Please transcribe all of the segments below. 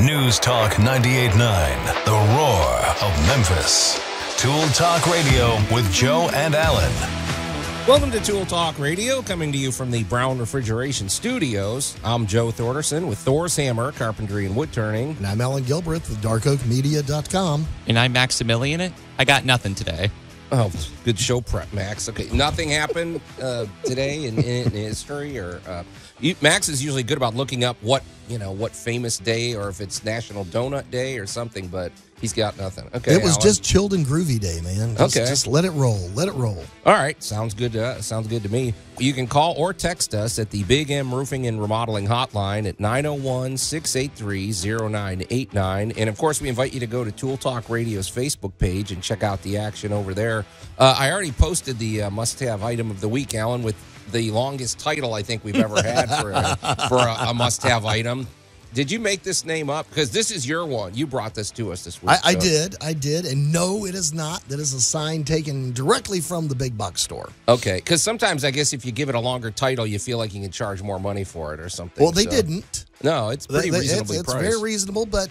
News Talk 98.9, the roar of Memphis. Tool Talk Radio with Joe and Allan. Welcome to Tool Talk Radio, coming to you from the Brown Refrigeration Studios. I'm Joe Thorderson with Thor's Hammer, Carpentry and Wood Turning. And I'm Alan Gilbreth with DarkOakMedia.com. And I'm Maximilian. I got nothing today. Oh, good show prep, Max. Okay, nothing happened today in history, or Max is usually good about looking up what famous day, or if it's National Donut Day or something, but he's got nothing. Okay, it was Alan. just chilled and groovy day, man. Just let it roll. Let it roll. All right, sounds good. Sounds good to me. You can call or text us at the Big M Roofing and Remodeling Hotline at 901-683-0989. And, of course, we invite you to go to Tool Talk Radio's Facebook page and check out the action over there. I already posted the must-have item of the week, Alan, with the longest title I think we've ever had for a must-have item. Did you make this name up? Because this is your one. You brought this to us this week. I did. And no, it is not. That is a sign taken directly from the big box store. Okay, because sometimes I guess if you give it a longer title, you feel like you can charge more money for it or something. Well, they didn't. No, it's pretty reasonably priced. It's very reasonable, but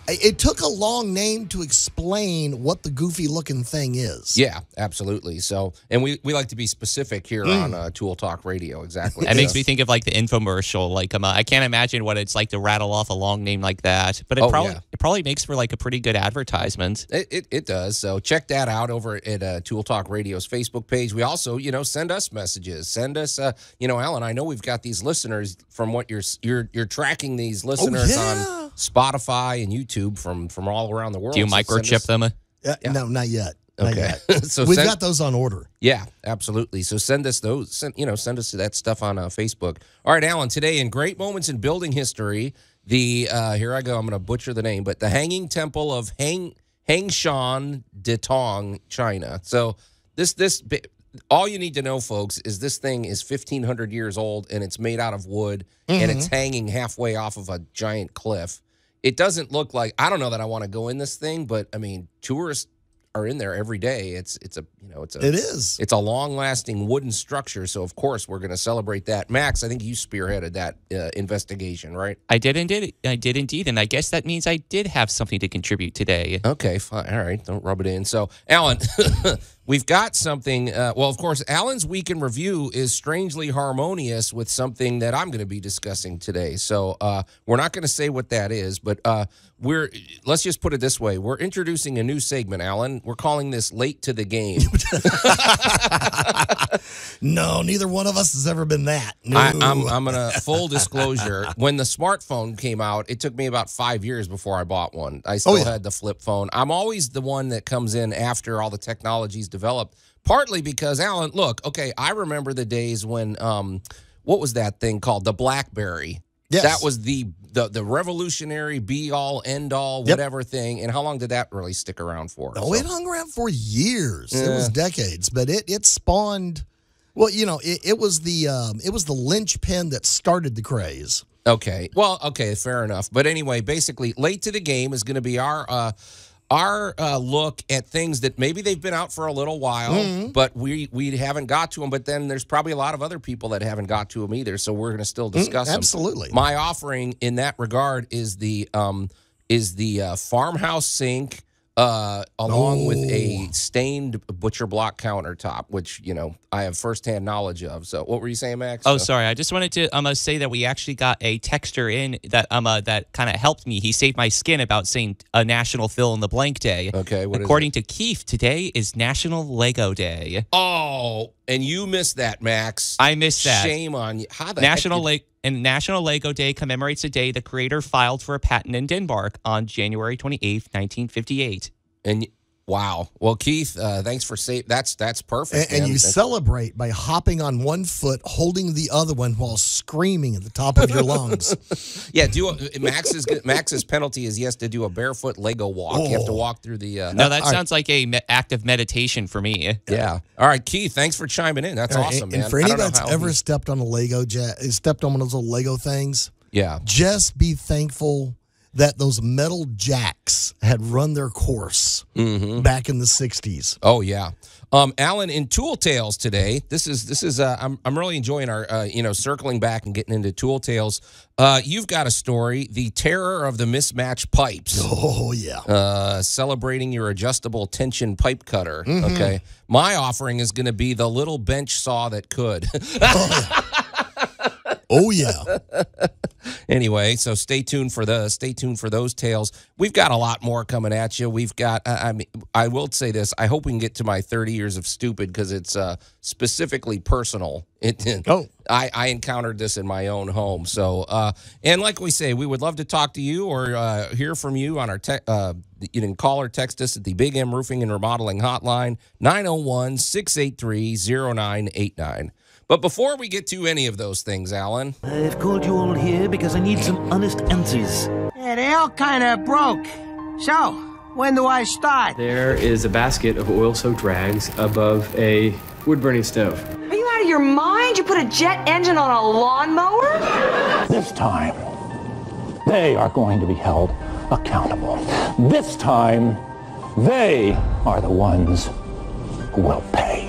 it took a long name to explain what the goofy-looking thing is. Yeah, absolutely. So, and we like to be specific here on Tool Talk Radio. Exactly. That makes me think of like the infomercial. Like, I can't imagine what it's like to rattle off a long name like that. But it probably makes for like a pretty good advertisement. It does. So check that out over at Tool Talk Radio's Facebook page. We also, send us messages. Send us, Alan. I know we've got these listeners from what you're tracking these listeners on Spotify and YouTube from all around the world. Do you microchip them? No, not yet. Okay. So we've got those on order. Yeah, absolutely. So send us those. Send us that stuff on Facebook. All right, Alan, today in Great Moments in Building History, here I go, I'm going to butcher the name, but the Hanging Temple of Hensan, Detong, China. So this all you need to know, folks, is this thing is 1,500 years old, and it's made out of wood, and it's hanging halfway off of a giant cliff. It doesn't look like, I don't know that I want to go in this thing, but I mean, tourists are in there every day. It is. It's a long-lasting wooden structure, so of course we're going to celebrate that. Max, I think you spearheaded that investigation, right? I did indeed, and I guess that means I did have something to contribute today. Okay, fine. All right, don't rub it in. So, Alan, we've got something. Well, of course, Alan's Week in Review is strangely harmonious with something that I'm going to be discussing today. So we're not going to say what that is, but let's just put it this way. We're introducing a new segment, Alan. We're calling this Late to the Game. No, neither one of us has ever been that. No. I'm going to, full disclosure, when the smartphone came out, it took me about 5 years before I bought one. I still had the flip phone. I'm always the one that comes in after all the technology's developed, partly because, Alan, look, okay, I remember the days when, what was that thing called? The BlackBerry. Yes. That was the revolutionary be-all, end-all, whatever thing. And how long did that really stick around for? Oh, it hung around for years. It was decades, but it spawned. Well, it was the linchpin that started the craze. Okay. Well, okay, fair enough. But anyway, basically, Late to the Game is going to be our look at things that maybe they've been out for a little while, but we haven't got to them. But then there's probably a lot of other people that haven't got to them either, so we're going to still discuss them. Absolutely. My offering in that regard is the farmhouse sink, along with a stained butcher block countertop, which I have firsthand knowledge of. So, what were you saying, Max? Oh, sorry. I just wanted to say that we actually got a texter in that that kind of helped me. He saved my skin about saying a National Fill in the Blank Day. Okay, according to Keith, today is National Lego Day. Oh, and you missed that, Max. I missed that. Shame on you. How the National Lego Day commemorates the day the creator filed for a patent in Denmark on January 28th, 1958. And wow. Well, Keith, thanks for saying that's perfect. And you celebrate by hopping on one foot, holding the other one while screaming at the top of your lungs. Yeah, Max's penalty is he has to do a barefoot Lego walk. You have to walk through the. No, that sounds like a act of meditation for me. Yeah. All right, Keith, thanks for chiming in. That's awesome, man. And for anybody that's ever stepped on one of those little Lego things, yeah, just be thankful that those metal jacks had run their course back in the 60s. Oh yeah. Alan, in Tool Tales today, this is I'm really enjoying our circling back and getting into Tool Tales. You've got a story, the terror of the mismatched pipes. Oh yeah. Celebrating your adjustable tension pipe cutter. Okay, my offering is going to be the little bench saw that could. Oh yeah. Anyway, so stay tuned for those tales. We've got a lot more coming at you. We've got, I will say this. I hope we can get to my 30 years of stupid because it's specifically personal. I encountered this in my own home. So, and like we say, we would love to talk to you or hear from you on our you can call or text us at the Big M Roofing and Remodeling Hotline, 901-683-0989. But before we get to any of those things, Alan. I've called you all here because I need some honest answers. Yeah, they all kind of broke. So, when do I start? There is a basket of oil-soaked rags above a wood-burning stove. Are you out of your mind? You put a jet engine on a lawnmower? This time, they are going to be held accountable. This time, they are the ones who will pay.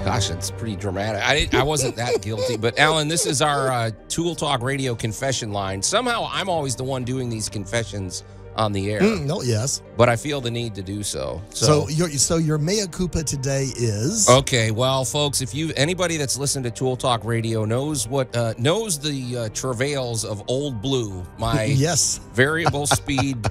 Gosh, that's pretty dramatic. I wasn't that guilty. But, Alan, this is our Tool Talk Radio confession line. Somehow I'm always the one doing these confessions on the air. Yes. But I feel the need to do so. So your mea culpa today is? Okay, well, folks, if anybody that's listened to Tool Talk Radio knows the travails of Old Blue, my yes. variable speed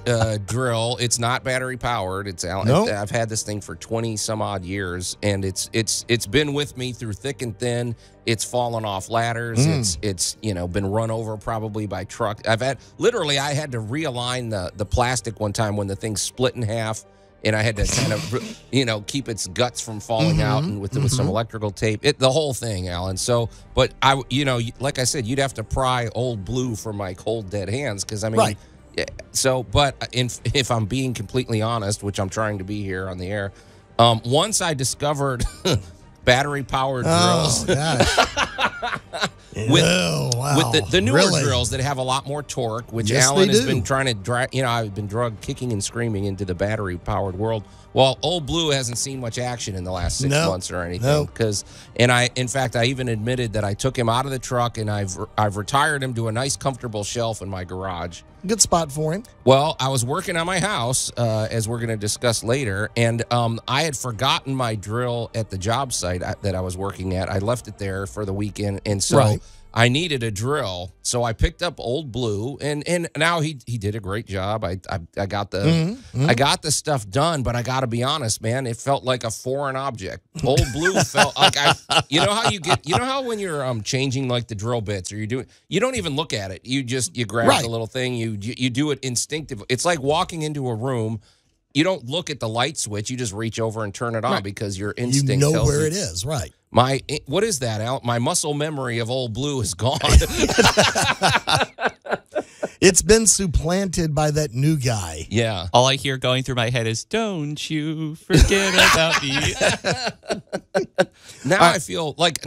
drill. It's not battery powered. I've had this thing for 20 some odd years, and it's been with me through thick and thin. It's fallen off ladders. It's been run over probably by truck. I had to realign the plastic one time when the thing split in half, and I had to kind of keep its guts from falling out, and with some electrical tape. The whole thing, Alan. So, but like I said, you'd have to pry Old Blue from my cold dead hands because right. Yeah, so, but if I'm being completely honest, which I'm trying to be here on the air, once I discovered battery-powered drills. with the newer drills that have a lot more torque, which Alan has been trying to drive. I've been kicking and screaming into the battery-powered world. Well, Old Blue hasn't seen much action in the last 6 months or anything. In fact, I even admitted that I took him out of the truck and I've retired him to a nice, comfortable shelf in my garage. Good spot for him. Well, I was working on my house, as we're going to discuss later, and I had forgotten my drill at the job site that I was working at. I left it there for the weekend, and so I needed a drill. So I picked up Old Blue, and now he did a great job. I got the I got the stuff done, but I got to be honest, man, it felt like a foreign object. Old Blue felt like how when you're changing like the drill bits or you don't even look at it. You grab the little thing, you do it instinctively. It's like walking into a room. You don't look at the light switch. You just reach over and turn it on because your instinct tells you. You know where it is, right. What is that, Al? My muscle memory of Old Blue is gone. It's been supplanted by that new guy. Yeah. All I hear going through my head is, "Don't you forget about me." Now I feel like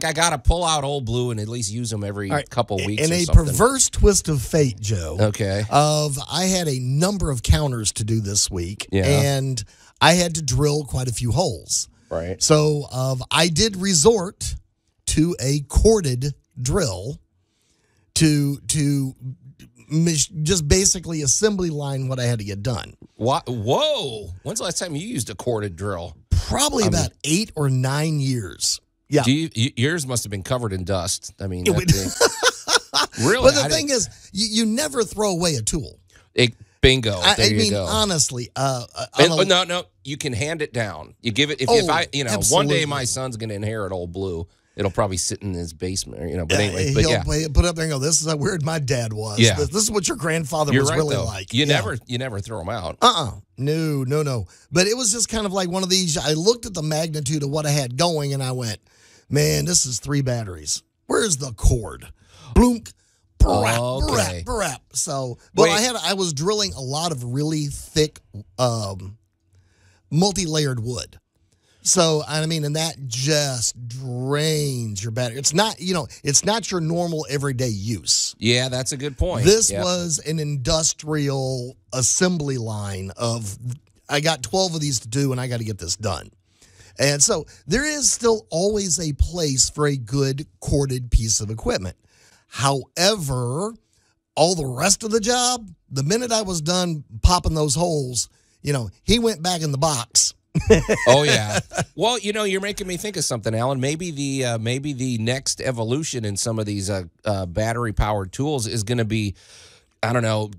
I got to pull out Old Blue and at least use them every couple weeks. In or a something. perverse twist of fate, Joe. Okay. I had a number of counters to do this week, and I had to drill quite a few holes. Right. So I did resort to a corded drill to just basically assembly line what I had to get done. What? Whoa! When's the last time you used a corded drill? Probably about 8 or 9 years. Yeah. Yours must have been covered in dust. I mean, really. But the thing is, you never throw away a tool. Bingo. There you go. Honestly, no, you can hand it down. You give it absolutely. One day my son's going to inherit Old Blue. It'll probably sit in his basement, but anyway. He'll put up there and go, "This is how weird my dad was. Yeah. This is what your grandfather was right, really though. like." You never throw them out. No. But it was just kind of like one of these. I looked at the magnitude of what I had going, and I went, "Man, this is 3 batteries. Where's the cord?" Bloomk. Brap. So, but I was drilling a lot of really thick, multi-layered wood. So, I mean, and that just drains your battery. It's not, it's not your normal everyday use. Yeah, that's a good point. This was an industrial assembly line of, I got 12 of these to do, and I got to get this done. And so there is still always a place for a good corded piece of equipment. However, all the rest of the job, the minute I was done popping those holes, he went back in the box. Oh yeah. Well, you're making me think of something, Alan. Maybe the next evolution in some of these battery powered tools is going to be, I don't know,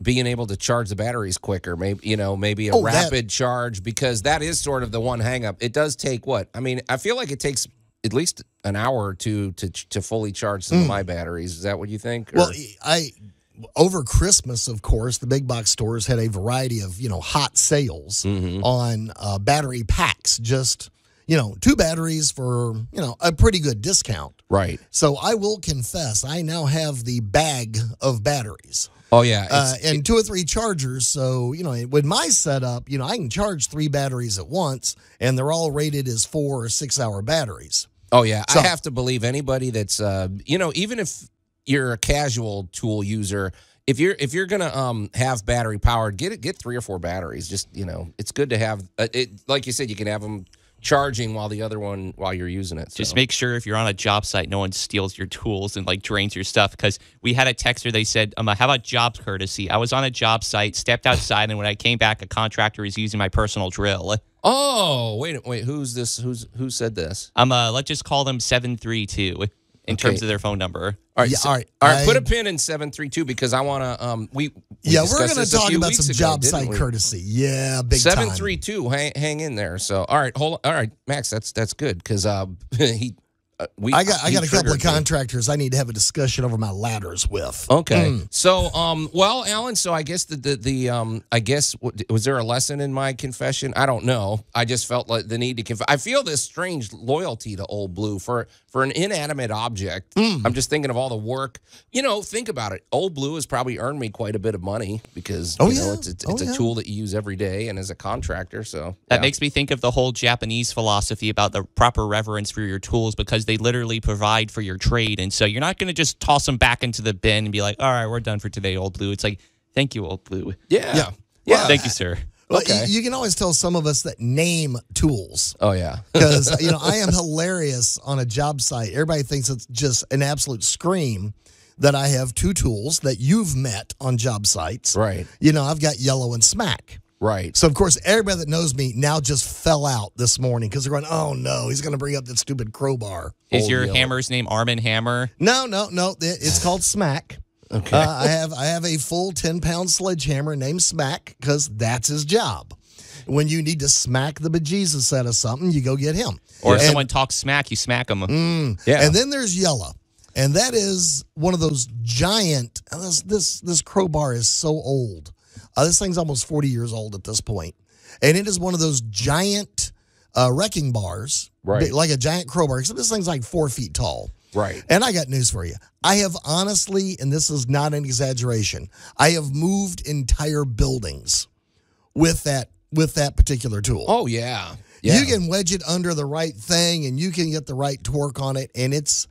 being able to charge the batteries quicker. Maybe maybe a rapid charge, because that is sort of the one hang up. It does take what? I mean, I feel like it takes at least an hour or two to fully charge some of my batteries. Is that what you think? Or? Well, over Christmas, of course, the big box stores had a variety of, hot sales on battery packs. Just, 2 batteries for, a pretty good discount. Right. So I will confess, I now have the bag of batteries. Oh, yeah. And 2 or 3 chargers. So, with my setup, I can charge 3 batteries at once, and they're all rated as 4 or 6 hour batteries. Oh, yeah. So, I have to believe anybody that's, even if you're a casual tool user, if you're gonna have battery powered, get 3 or 4 batteries. Just it's good to have it. Like you said, you can have them charging while you're using it. So. Just make sure if you're on a job site, no one steals your tools and drains your stuff. Because we had a texter, they said, how about job courtesy? I was on a job site, stepped outside, and when I came back, a contractor was using my personal drill. Oh, wait, who's this? Who said this? Let's just call them 732 in terms of their phone number. All right, yeah, all right. Put a pin in 732 because I want to. We're going to talk about some job site courtesy. Yeah, big 732. Hang in there. So, all right, hold on. All right, Max, that's good because I got a couple of contractors I need to have a discussion over my ladders with. Okay. So, well, Alan, so I guess was there a lesson in my confession? I don't know. I just felt like the need to confess. I feel this strange loyalty to Old Blue for an inanimate object. I'm just thinking of all the work. Think about it. Old Blue has probably earned me quite a bit of money because it's a tool that you use every day and as a contractor. So that makes me think of the whole Japanese philosophy about the proper reverence for your tools, because they literally provide for your trade. And so you're not going to just toss them back into the bin and be like, all right, we're done for today, Old Blue. It's like, thank you, Old Blue. Yeah. Thank you, sir. Well, okay. You can always tell some of us that name tools. Oh, yeah. Because, I am hilarious on a job site. Everybody thinks it's just an absolute scream that I have 2 tools that you've met on job sites. Right. I've got Yellow and Smack. Right. So, of course, everybody that knows me now just fell out this morning because they're going, oh, no, he's going to bring up that stupid crowbar. Is your hammer's name Arm & Hammer? No. It's called Smack. Okay. I have a full 10-pound sledgehammer named Smack because that's his job. When you need to smack the bejesus out of something, you go get him. Or if someone talks smack, you smack them. Yeah. And then there's Yellow. And that is one of those giant, this crowbar is so old. This thing's almost 40 years old at this point. And it is one of those giant wrecking bars, right? Like a giant crowbar, except this thing's like 4 feet tall. Right. And I got news for you. I have honestly, and this is not an exaggeration, I have moved entire buildings with that particular tool. Oh, yeah. You can wedge it under the right thing, and you can get the right torque on it, and it's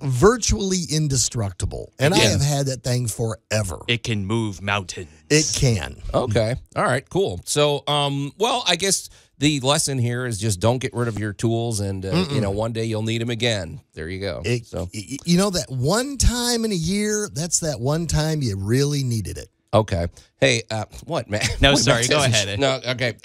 virtually indestructible. And I have had that thing forever. It can move mountains. It can. Okay. All right, cool. So, well, I guess the lesson here is just don't get rid of your tools, and one day you'll need them again. There you go. That one time in a year, that's that one time you really needed it. Okay. Hey, what, man? No, sorry. Go ahead. No, okay.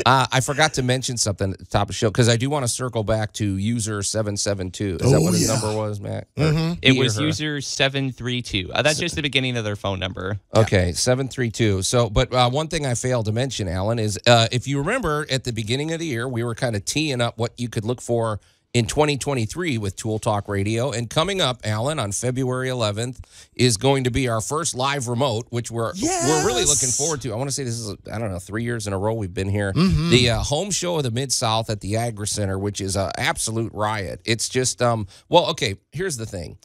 I forgot to mention something at the top of the show because I do want to circle back to user 772. Is that what his number was, Matt? Mm-hmm. It was user 732. That's just the beginning of their phone number. Okay, 732. So, but one thing I failed to mention, Alan, is if you remember at the beginning of the year, we were kind of teeing up what you could look for in 2023 with Tool Talk Radio. And coming up, Alan, on February 11th is going to be our first live remote, which we're really looking forward to. I want to say this is, 3 years in a row we've been here. Mm-hmm. The home show of the Mid-South at the Agri Center, which is an absolute riot. It's just, okay, here's the thing.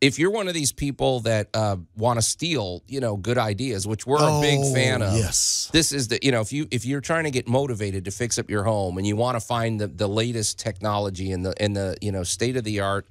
if you're one of these people that want to steal, good ideas, which we're a big fan of. Yes. This is the, if you're trying to get motivated to fix up your home and you want to find the latest technology and the state of the art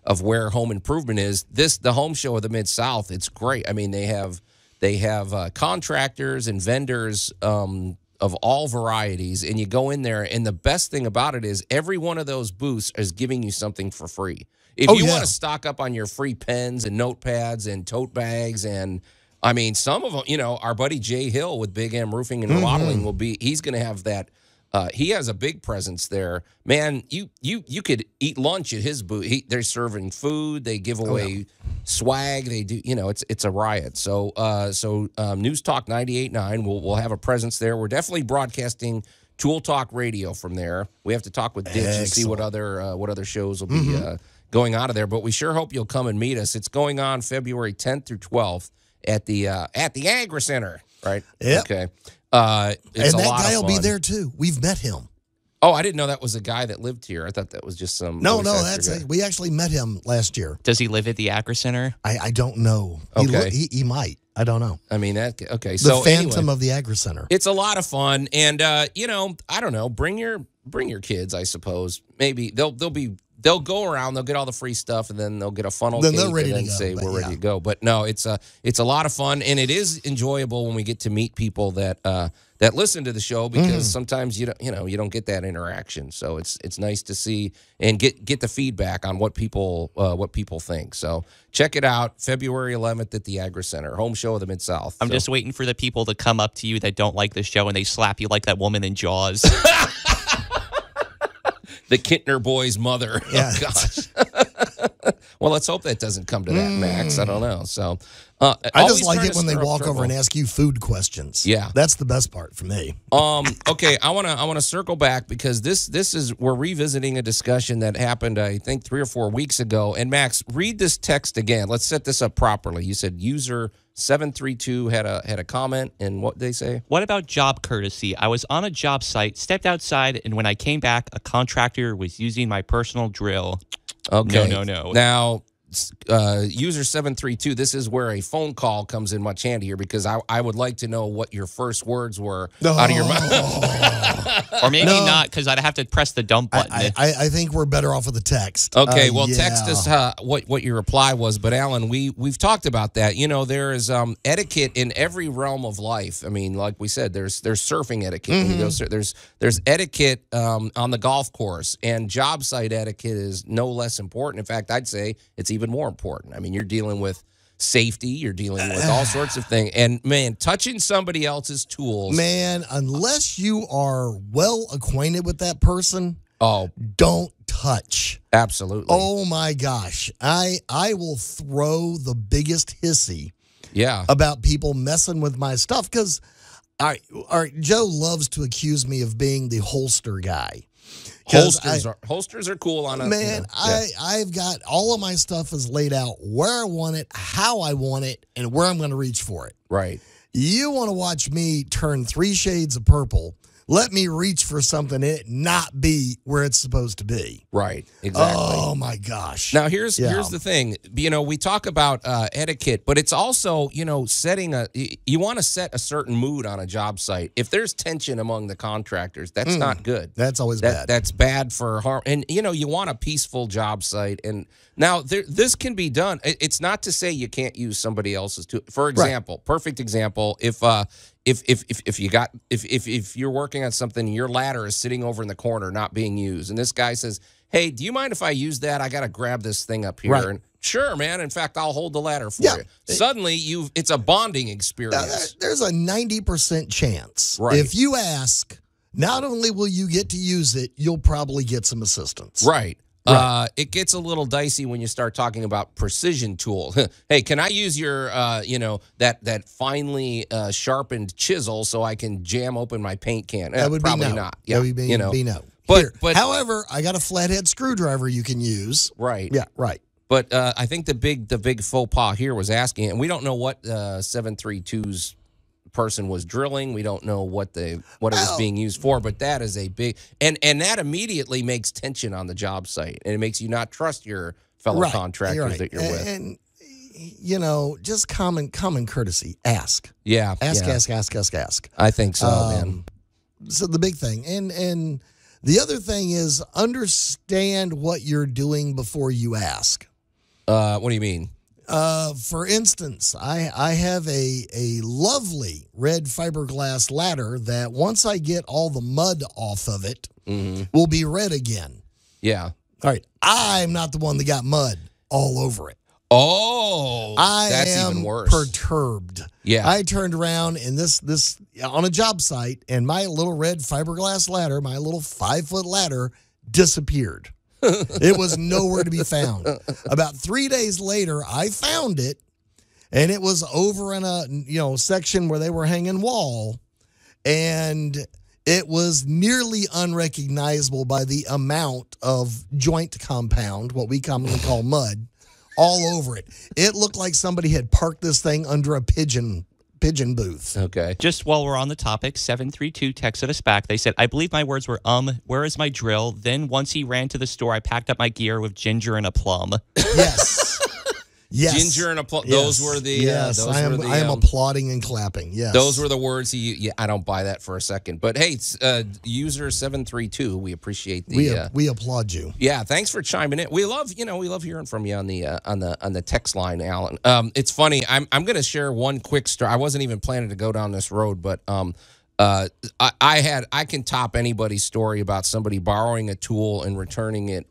of where home improvement is, the Home Show of the Mid-South, it's great. I mean, they have contractors and vendors of all varieties, and you go in there, and the best thing about it is every one of those booths is giving you something for free. If you want to stock up on your free pens and notepads and tote bags, and I mean, some of them, our buddy Jay Hill with Big M Roofing and Remodeling he's going to have that. He has a big presence there. Man, you could eat lunch at his booth. They're serving food. They give away swag. They do, it's a riot. So News Talk 98.9 will have a presence there. We're definitely broadcasting Tool Talk Radio from there. We have to talk with Ditch and see what other shows will be going out of there. But we sure hope you'll come and meet us. It's going on February 10th through 12th at the Agri Center, right? Yep. Okay. And that guy will be there too. We've met him. Oh, I didn't know that was a guy that lived here. I thought that was just some. No, we actually met him last year. Does he live at the Agri Center? I don't know. Okay. He might. I don't know. I mean, okay. The Phantom of the Agri Center. It's a lot of fun, and I don't know. Bring your kids. I suppose maybe they'll go around. They'll get all the free stuff, and then they'll get a funnel then cake they're ready and then to go, say we're ready to go. But no, it's a lot of fun, and it is enjoyable when we get to meet people that listen to the show, because sometimes you don't get that interaction. So it's nice to see and get the feedback on what people think. So check it out, February 11th at the Agri Center, Home Show of the Mid-South. I'm just waiting for the people to come up to you that don't like the show and they slap you like that woman in Jaws. The Kittner boy's mother. Yeah. Oh, gosh. Well, let's hope that doesn't come to that, Max. I don't know. So I just like it when they walk over and ask you food questions. Yeah. That's the best part for me. Okay, I wanna circle back, because we're revisiting a discussion that happened, I think, 3 or 4 weeks ago. And Max, read this text again. Let's set this up properly. You said user 732 had a comment, and what they say? What about job courtesy? I was on a job site, stepped outside, and when I came back, a contractor was using my personal drill. Okay. No. Now, user 732, this is where a phone call comes in much handier, because I would like to know what your first words were out of your mouth. Or maybe not, because I'd have to press the dump button. I think we're better off with the text. Okay, text us what your reply was. But Alan, we've talked about that. There is etiquette in every realm of life. I mean, like we said, there's surfing etiquette. There's etiquette on the golf course, and job site etiquette is no less important. In fact, I'd say it's even more important. I mean, you're dealing with safety, you're dealing with all sorts of things, and man, touching somebody else's tools, man, unless you are well acquainted with that person, don't touch. Absolutely. Oh my gosh, I will throw the biggest hissy about people messing with my stuff, because Joe loves to accuse me of being the holster guy. Holsters are cool on a man. I've got all of my stuff is laid out where I want it, how I want it, and where I'm going to reach for it. Right. You want to watch me turn 3 shades of purple? Let me reach for something and it not be where it's supposed to be. Right. Exactly. Oh my gosh. Now here's the thing. We talk about etiquette, but it's also, setting you want to set a certain mood on a job site. If there's tension among the contractors, that's not good. That's always bad. That's bad for harm. And you want a peaceful job site. And now this can be done. It's not to say you can't use somebody else's tool. For example, perfect example, if you're working on something, your ladder is sitting over in the corner not being used, and this guy says, "Hey, do you mind if I use that? I got to grab this thing up here." Right. And sure, man. In fact, I'll hold the ladder for you. Suddenly, it's a bonding experience. There's a 90% chance. Right. If you ask, not only will you get to use it, you'll probably get some assistance. Right. It gets a little dicey when you start talking about precision tool. Hey, can I use your, that finely sharpened chisel so I can jam open my paint can? That would probably be no. not. Yeah, that would be no. But however, I got a flathead screwdriver you can use. Right. Yeah. Right. But I think the big faux pas here was asking, and we don't know what 732's person was drilling. We don't know what it was being used for, but that is a big and that immediately makes tension on the job site, and it makes you not trust your fellow Right. contractors You're right. that you're with. And, you know, just common courtesy. Ask. Yeah. Ask, yeah. ask. I think so, man. So the big thing. And the other thing is understand what you're doing before you ask. What do you mean? For instance, I have a lovely red fiberglass ladder that once I get all the mud off of it, will be red again. Yeah. All right. I'm not the one that got mud all over it. Oh, that's am even worse. Perturbed. Yeah. I turned around and this on a job site, and my little red fiberglass ladder, my little 5-foot ladder, disappeared. It was nowhere to be found. About 3 days later, I found it, and it was over in a section where they were hanging wall, and it was nearly unrecognizable by the amount of joint compound, what we commonly call mud, all over it. It looked like somebody had parked this thing under a pigeon booth. Okay. Just while we're on the topic, 732 texted us back. They said, I believe my words were, where is my drill? Then once he ran to the store, I packed up my gear with ginger and a plum. Yes. Yes. Ginger and a plum. Yes. Those were the. Yes, I am applauding and clapping. Yes. Those were the words. I don't buy that for a second. But hey, user 732, we appreciate the. We applaud you. Yeah, thanks for chiming in. We love hearing from you on the text line, Alan. It's funny. I'm going to share one quick story. I wasn't even planning to go down this road, but I can top anybody's story about somebody borrowing a tool and returning it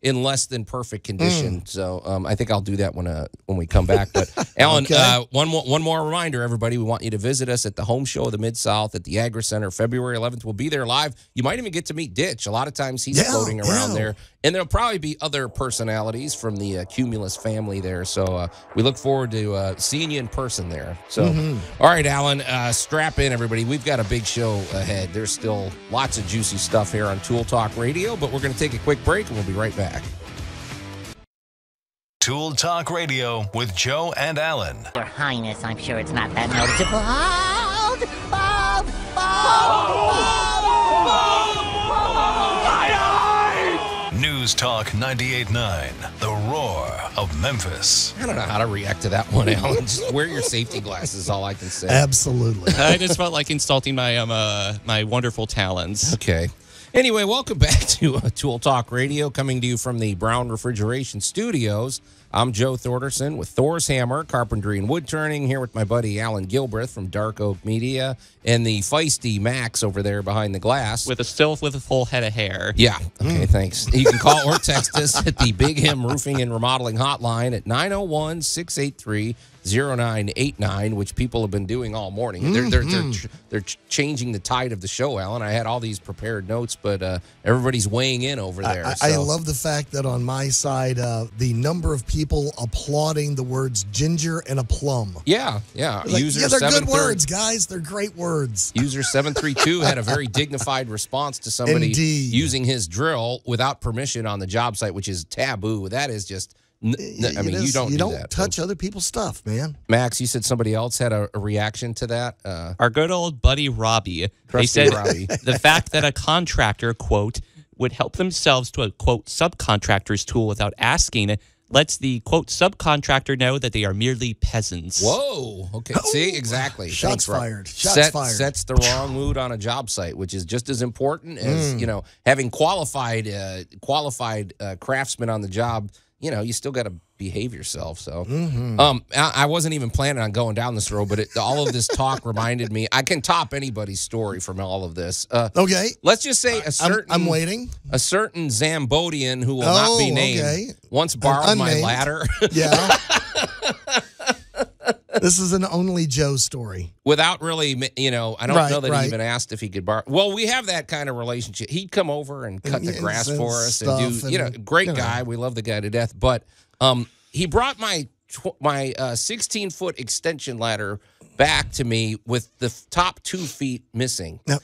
in less than perfect condition. So I think I'll do that when we come back. But Alan, Okay. one more reminder, everybody. We want you to visit us at the Home Show of the Mid-South at the Agri Center, February 11th. We'll be there live. You might even get to meet Ditch. A lot of times he's floating around there. And there'll probably be other personalities from the Cumulus family there. So we look forward to seeing you in person there. So, all right, Alan, strap in, everybody. We've got a big show ahead. There's still lots of juicy stuff here on Tool Talk Radio, but we're going to take a quick break, and we'll be right back. Tool Talk Radio with Joe and Allan. Your Highness, I'm sure it's not that noticeable. News Talk 98.9, the roar of Memphis. I don't know how to react to that one, Alan. Just wear your safety glasses is all I can say. Absolutely. I just felt like insulting my my wonderful talents. Okay. Anyway, welcome back to Tool Talk Radio, coming to you from the Brown Refrigeration Studios. I'm Joe Thorderson with Thor's Hammer, Carpentry and Wood Turning, here with my buddy Alan Gilbreth from Dark Oak Media and the feisty Max over there behind the glass. With a full head of hair. Yeah. Okay, thanks. You can call or text us at the Big M Roofing and Remodeling Hotline at 901-683-0989, which people have been doing all morning. They're changing the tide of the show, Alan. I had all these prepared notes, but everybody's weighing in over there. I love the fact that on my side, the number of people applauding the words ginger and a plum. Yeah. Like, User they're good 730 words, guys. They're great words. User 732 had a very dignified response to somebody Indeed. using his drill without permission on the job site, which is taboo. That is just, you don't do that. Touch other people's stuff, man. Max, you said somebody else had a reaction to that? Our good old buddy Robbie. They said the fact that a contractor, quote, would help themselves to a, quote, subcontractor's tool without asking lets the, quote, subcontractor know that they are merely peasants. Whoa. Okay. See, exactly. Shots Thanks, fired. Shots fired. Sets the wrong mood on a job site, which is just as important as, having qualified craftsmen on the job. You still got to behave yourself. So, I wasn't even planning on going down this road, but all of this talk reminded me. I can top anybody's story from all of this. Okay. Let's just say a certain. I'm waiting. A certain Zambodian who will not be named once borrowed my ladder. Yeah. This is an only Joe story. Without really, I don't know that he even asked if he could borrow. Well, we have that kind of relationship. He'd come over and cut the grass for us and do, great guy. We love the guy to death. But he brought my 16-foot extension ladder back to me with the top 2 feet missing. No.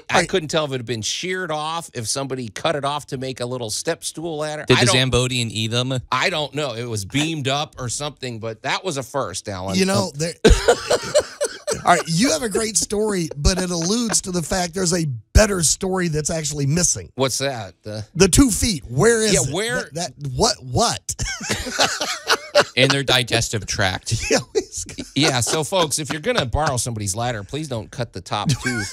I couldn't tell if it had been sheared off, if somebody cut it off to make a little step stool ladder. Did the Zambodian eat them? I don't know. It was beamed up or something, but that was a first, Alan. All right, you have a great story, but it alludes to the fact there's a better story that's actually missing. What's that? The 2 feet. Where is it? Where? What? In their digestive tract. Yeah, so folks, if you're going to borrow somebody's ladder, please don't cut the top 2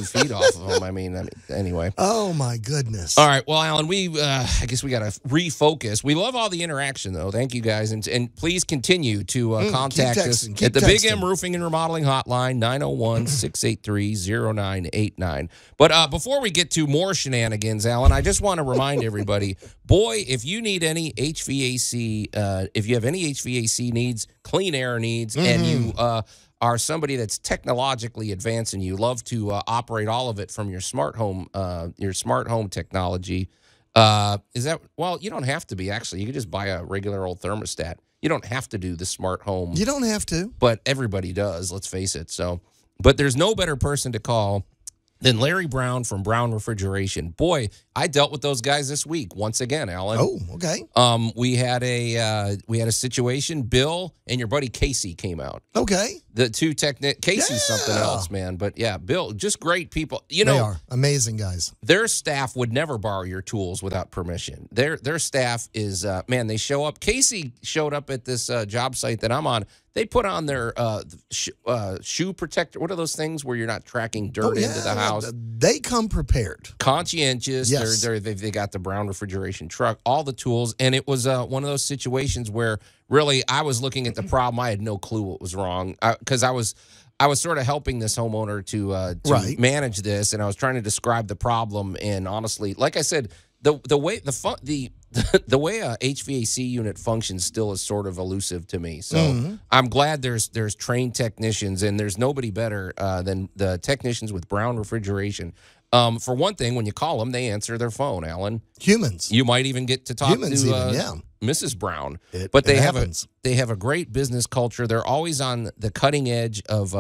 feet off of them. I mean, anyway. Oh, my goodness. All right. Well, Alan, I guess we got to refocus. We love all the interaction, though. Thank you, guys. And please continue to contact us at the Big M Roofing and Remodeling Hotline, 901-683-0989. But before we get to more shenanigans, Alan, I just want to remind everybody, boy, if you need any HVAC, if you have any HVAC needs, clean air needs, and you are somebody that's technologically advanced and you love to operate all of it from your smart home technology. Is that, well, you don't have to be, actually. You can just buy a regular old thermostat. You don't have to do the smart home. You don't have to. But everybody does, let's face it. So, but there's no better person to call than Larry Brown from Brown Refrigeration. Boy, I dealt with those guys this week once again, Alan. Oh, okay. We had a situation. Bill and your buddy Casey came out. Okay. The two Casey's something else, man. But yeah, Bill, just great people. You know, they are amazing guys. Their staff would never borrow your tools without permission. Their staff is man. They show up. Casey showed up at this job site that I'm on. They put on their shoe protector. What are those things where you're not tracking dirt into the house? They come prepared. Conscientious. Yes. They got the Brown Refrigeration truck, all the tools. And it was one of those situations where really I was looking at the problem. I had no clue what was wrong because I was sort of helping this homeowner to manage this, and I was trying to describe the problem. And honestly, like I said, the way a HVAC unit functions still is sort of elusive to me. So I'm glad there's trained technicians, and there's nobody better than the technicians with Brown Refrigeration. For one thing, when you call them, they answer their phone, Alan. Humans. You might even get to talk to Mrs. Brown. But they have a great business culture. They're always on the cutting edge of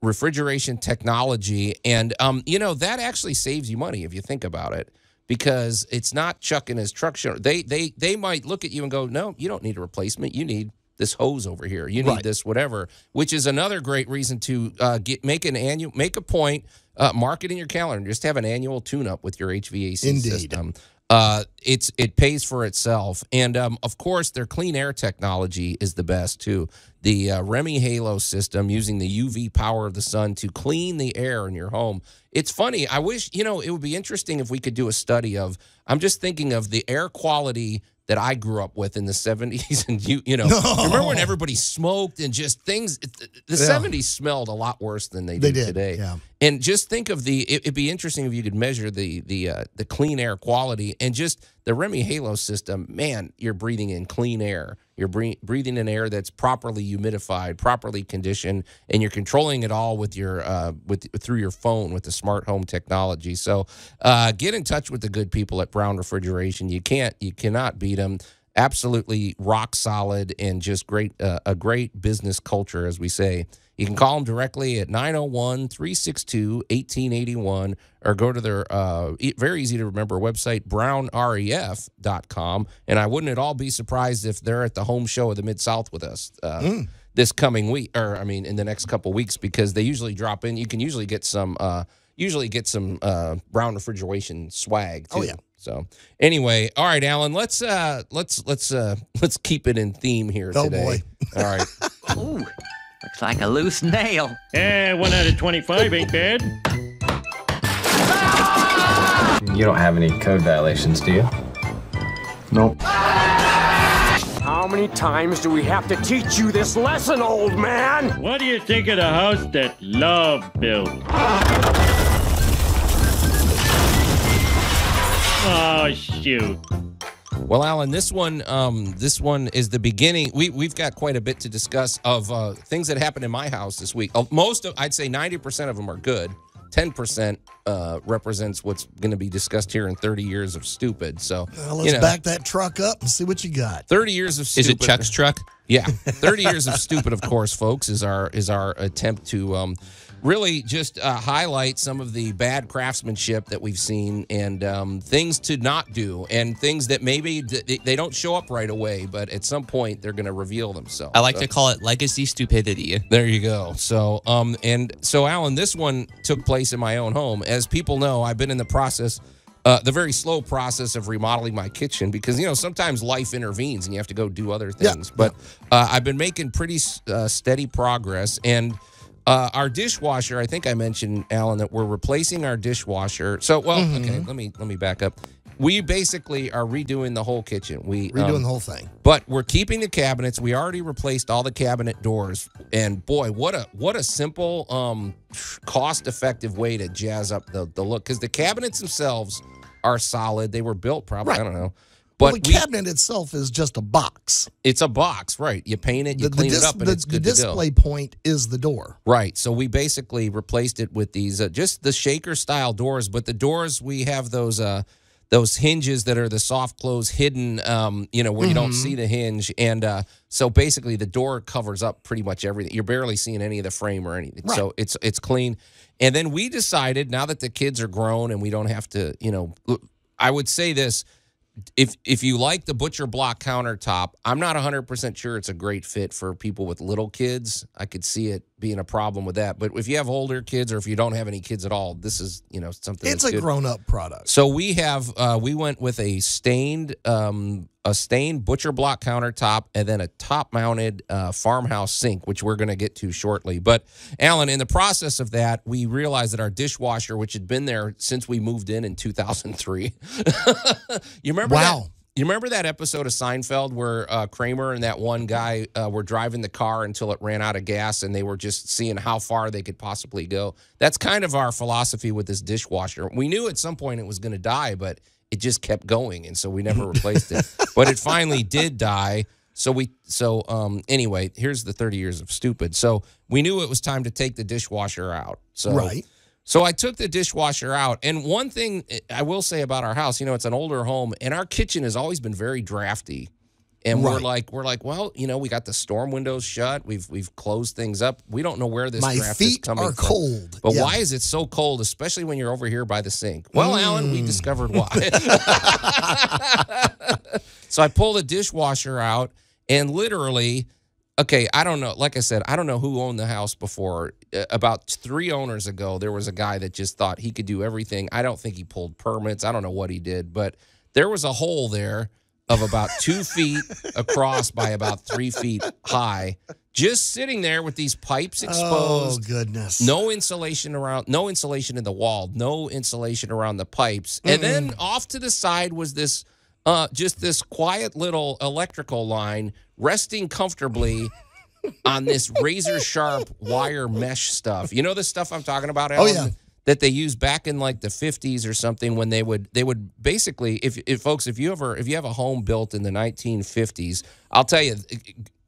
refrigeration technology, and that actually saves you money if you think about it. Because it's not chucking his truck. They might look at you and go, no, you don't need a replacement. You need this hose over here. You need this whatever, which is another great reason to make a point, mark it in your calendar, just have an annual tune-up with your HVAC system. It pays for itself. And, of course, their clean air technology is the best, too. The Remy Halo system using the UV power of the sun to clean the air in your home. It's funny. I wish, it would be interesting if we could do a study of, I'm just thinking of the air quality that I grew up with in the 70s. And, remember when everybody smoked and just things, the 70s smelled a lot worse than they do today. Yeah. And just think of it'd be interesting if you could measure the clean air quality and just the Remy Halo system. Man, you're breathing in clean air. You're breathing in air that's properly humidified, properly conditioned, and you're controlling it all with your through your phone with the smart home technology. So get in touch with the good people at Brown Refrigeration. You cannot beat them. Absolutely rock solid and just a great business culture, as we say. You can call them directly at 901-362-1881 or go to their very easy to remember website, brownref.com. And I wouldn't at all be surprised if they're at the home show of the Mid-South with us this coming week, in the next couple weeks, because they usually drop in. You can usually get some Brown Refrigeration swag too. Oh yeah. So anyway, all right, Alan, let's keep it in theme here today. Oh boy. All right. Ooh, looks like a loose nail. Yeah, 1 out of 25 ain't bad. You don't have any code violations, do you? Nope. How many times do we have to teach you this lesson, old man? What do you think of the house that Love built? Oh, shoot. Well, Alan, this one is the beginning. We've got quite a bit to discuss of things that happened in my house this week. I'd say 90% of them are good. 10% represents what's going to be discussed here in 30 years of stupid. So let's back that truck up and see what you got. 30 years of stupid. Is it Chuck's truck? Yeah, 30 years of stupid, of course, folks, is our attempt to really just highlight some of the bad craftsmanship that we've seen and things to not do and things that maybe they don't show up right away, but at some point they're going to reveal themselves. I like to call it legacy stupidity. There you go. So, Alan, this one took place in my own home. As people know, I've been in the process, the very slow process of remodeling my kitchen because, sometimes life intervenes and you have to go do other things. But I've been making pretty steady progress. And our dishwasher, I think I mentioned, Alan, that we're replacing our dishwasher. So, okay, let me back up. We basically are redoing the whole kitchen. Redoing the whole thing. But we're keeping the cabinets. We already replaced all the cabinet doors. And boy, what a simple, cost-effective way to jazz up the look. Because the cabinets themselves are solid. They were built probably, I don't know. But the cabinet itself is just a box. It's a box, right. You paint it, you clean it up, and it's good to go. The display point is the door. Right. So we basically replaced it with these, just the shaker-style doors. But the doors, we have those hinges that are the soft close hidden, where you don't see the hinge. And so basically the door covers up pretty much everything. You're barely seeing any of the frame or anything. Right. So it's clean. And then we decided, now that the kids are grown and we don't have to, I would say this, if you like the butcher block countertop, I'm not 100% sure it's a great fit for people with little kids. I could see it being a problem with that. But if you have older kids or if you don't have any kids at all, this is, something it's that's a grown-up product. So we went with a stained butcher block countertop and then a top-mounted farmhouse sink, which we're going to get to shortly. But, Alan, in the process of that, we realized that our dishwasher, which had been there since we moved in 2003. You remember that? You remember that episode of Seinfeld where Kramer and that one guy were driving the car until it ran out of gas and they were just seeing how far they could possibly go? That's kind of our philosophy with this dishwasher. We knew at some point it was going to die, but it just kept going, and so we never replaced it. But it finally did die. Anyway, here's the 30 years of stupid. So we knew it was time to take the dishwasher out. So I took the dishwasher out, and one thing I will say about our house, it's an older home, and our kitchen has always been very drafty. And we're like, well, we got the storm windows shut. We've closed things up. We don't know where this draft is coming from. My feet are cold. But why is it so cold, especially when you're over here by the sink? Well, Alan, we discovered why. So I pulled the dishwasher out, and literally, okay, I don't know. Like I said, I don't know who owned the house before. About 3 owners ago, there was a guy that just thought he could do everything. I don't think he pulled permits. I don't know what he did, but there was a hole there of about 2 feet across by about 3 feet high, just sitting there with these pipes exposed. Oh, goodness. No insulation in the wall, no insulation around the pipes. And then off to the side was this, just this quiet little electrical line resting comfortably on this razor-sharp wire mesh stuff. You know the stuff I'm talking about, Alan? Oh, yeah. That they used back in like the 50s or something when they would basically, if you have a home built in the 1950s, I'll tell you,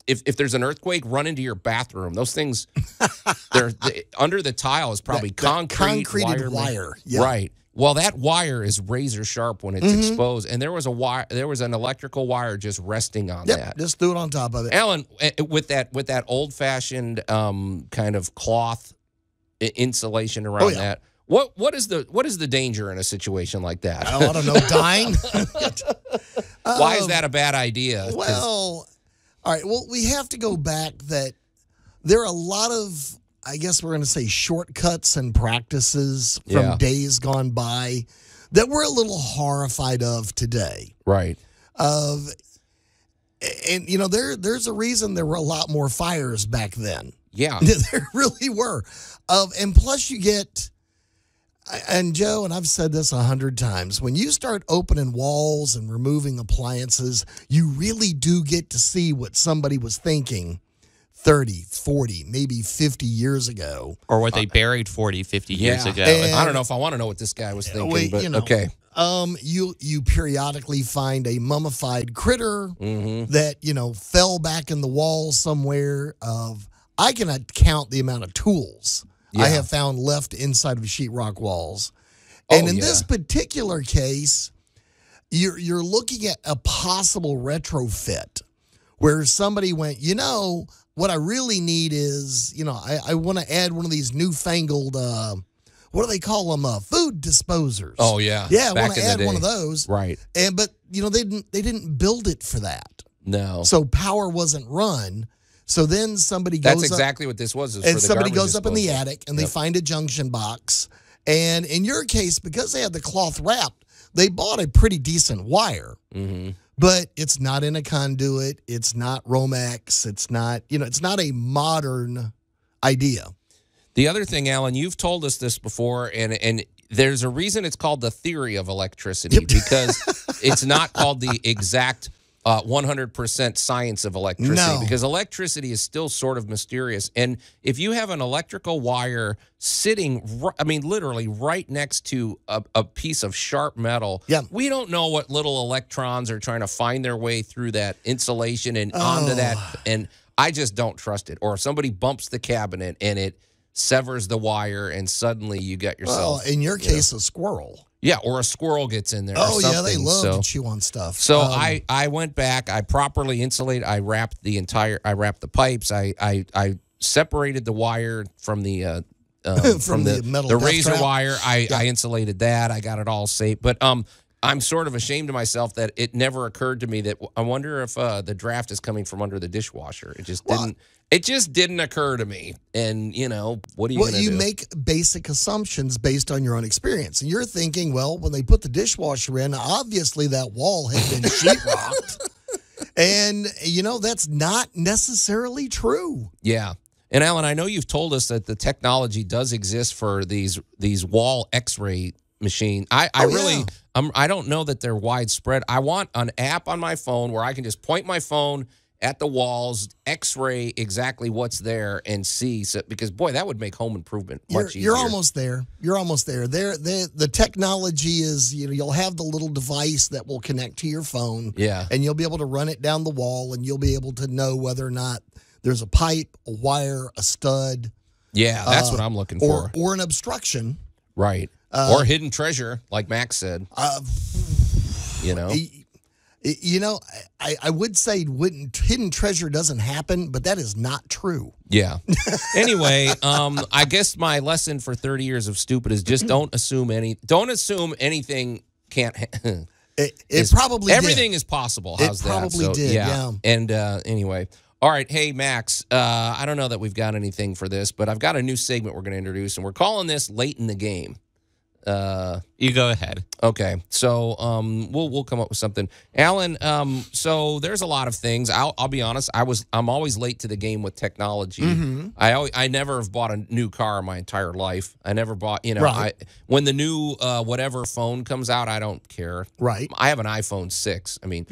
if there's an earthquake, run into your bathroom. Those things, they're under the tile is probably concreted wire. Yeah. Right. Well, that wire is razor sharp when it's exposed, and there was an electrical wire just resting on that. Just threw it on top of it. Alan, with that old fashioned kind of cloth insulation around that. What is the danger in a situation like that? I don't know, dying. Why is that a bad idea? Well, all right. Well, we have to go back that there are a lot of, I guess we're going to say, shortcuts and practices from days gone by that we're a little horrified of today. Right. And there's a reason there were a lot more fires back then. Yeah. There really were. And plus you get, and Joe, and I've said this 100 times, when you start opening walls and removing appliances, you really do get to see what somebody was thinking 30, 40, maybe 50 years ago. Or what they buried 40, 50 years ago. And I don't know if I want to know what this guy was thinking, but okay. You periodically find a mummified critter that, fell back in the wall somewhere of, I cannot count the amount of tools I have found left inside of sheetrock walls. And in this particular case, you're looking at a possible retrofit where somebody went, what I really need is, I want to add one of these newfangled, what do they call them? Food disposers. Oh, yeah. Yeah, I Back want to in the add day. one of those. Right. But they didn't build it for that. No. So power wasn't run. So then somebody goes That's exactly what this was. and somebody goes up in the disposal. attic and they find a junction box. And in your case, because they had the cloth wrapped, they bought a pretty decent wire. Mm-hmm. But it's not in a conduit. It's not Romex. It's not, it's not a modern idea. The other thing, Alan, you've told us this before, and there's a reason it's called the theory of electricity because it's not called the exact 100% science of electricity, No. because electricity is still sort of mysterious. And if you have an electrical wire sitting, literally right next to a piece of sharp metal, we don't know what little electrons are trying to find their way through that insulation and onto that. And I just don't trust it. Or if somebody bumps the cabinet and it severs the wire and suddenly you get yourself. Well, in your case, a squirrel. Yeah, or a squirrel gets in there. Oh, or yeah, they something. love So- to chew on stuff. So I went back. I properly insulated. I wrapped the pipes. I separated the wire from the from the metal the death razor trap? wire. I insulated that. I got it all safe. But I'm sort of ashamed of myself that it never occurred to me that I wonder if the draft is coming from under the dishwasher. It just didn't. It just didn't occur to me. And what are you going to do? You make basic assumptions based on your own experience. And you're thinking, well, when they put the dishwasher in, obviously that wall had been sheetrocked. And, that's not necessarily true. Yeah. And Alan, I know you've told us that the technology does exist for these wall X-ray machine. I don't know that they're widespread. I want an app on my phone where I can just point my phone at the walls, X-ray exactly what's there, and see. So, because boy, that would make home improvement much easier. You're almost there. You're almost there. The technology is, you'll have the little device that will connect to your phone. Yeah. And you'll be able to run it down the wall, and you'll be able to know whether or not there's a pipe, a wire, a stud. Yeah, that's what I'm looking for. Or an obstruction. Right. Or hidden treasure, like Max said. I would say hidden treasure doesn't happen, but that is not true. Yeah. Anyway, I guess my lesson for 30 years of stupid is just don't assume anything can't. It probably everything did. is possible. How's it probably that? So, did. Yeah. And anyway, all right. Hey, Max. I don't know that we've got anything for this, but I've got a new segment we're going to introduce, and we're calling this "Late in the Game." You go ahead. Okay, so we'll come up with something, Alan. So there's a lot of things. I'll be honest. I'm always late to the game with technology. Mm-hmm. I never have bought a new car in my entire life. I never bought. Right. When the new whatever phone comes out, I don't care. Right. I have an iPhone 6. I mean,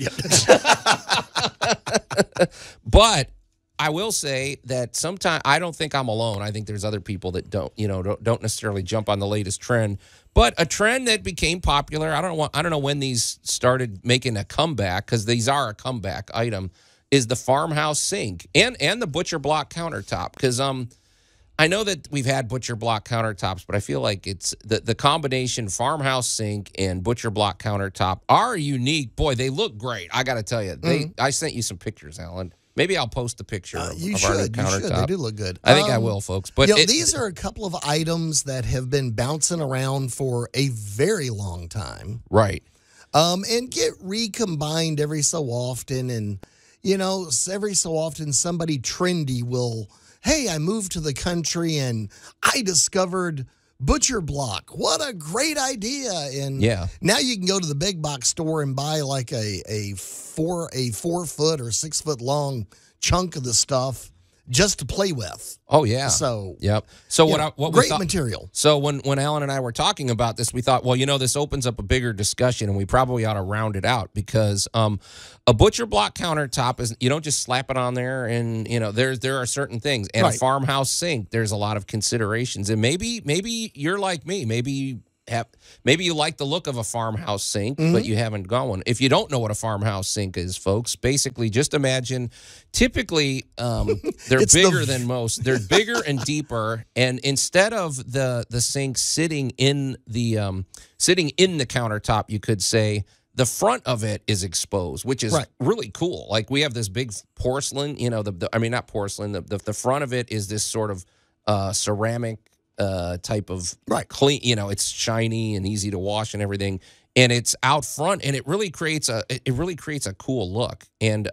but I will say that sometimes I don't think I'm alone. I think there's other people that don't necessarily jump on the latest trend. But a trend that became popular, I don't know when these started making a comeback, because these are a comeback item, is the farmhouse sink and the butcher block countertop. Because I know that we've had butcher block countertops, but I feel like it's the combination farmhouse sink and butcher block countertop are unique. Boy, they look great. I got to tell you, I sent you some pictures, Alan. Maybe I'll post a picture of our new countertop. They do look good. I think I will, folks. But these are a couple of items that have been bouncing around for a very long time. Right. And get recombined every so often. And, every so often somebody trendy will, hey, I moved to the country and I discovered butcher block. What a great idea. And now you can go to the big box store and buy like a 4 foot or 6 foot long chunk of the stuff just to play with. Oh yeah. So yep. So what great material. So when Alan and I were talking about this, we thought, well, this opens up a bigger discussion, and we probably ought to round it out, because a butcher block countertop is, you don't just slap it on there, and there are certain things, and a farmhouse sink, there's a lot of considerations, and maybe you're like me, maybe you like the look of a farmhouse sink, but you haven't got one. If you don't know what a farmhouse sink is, folks, basically just imagine, typically they're bigger than most. They're bigger and deeper, and instead of the sink sitting in the countertop, you could say the front of it is exposed, which is Right. really cool. Like we have this big porcelain, you know, I mean, not porcelain. The front of it is this sort of ceramic type of clean. You know, it's shiny and easy to wash and everything. And it's out front, and it really creates a cool look. And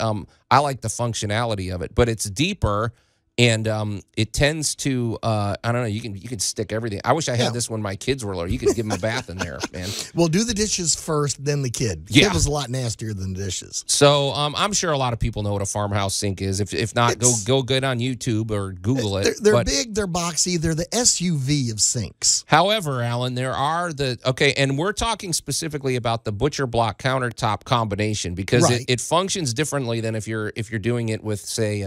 I like the functionality of it, but it's deeper. And it tends to, I don't know, you can stick everything. I wish I had this when my kids were little. You could give them a bath in there, man. Well, do the dishes first, then the kid. The kid was a lot nastier than the dishes. So I'm sure a lot of people know what a farmhouse sink is. If not, go get on YouTube or Google it. They're big, they're boxy, they're the SUV of sinks. However, Alan, there are and we're talking specifically about the butcher block countertop combination because it functions differently than if you're doing it with, say,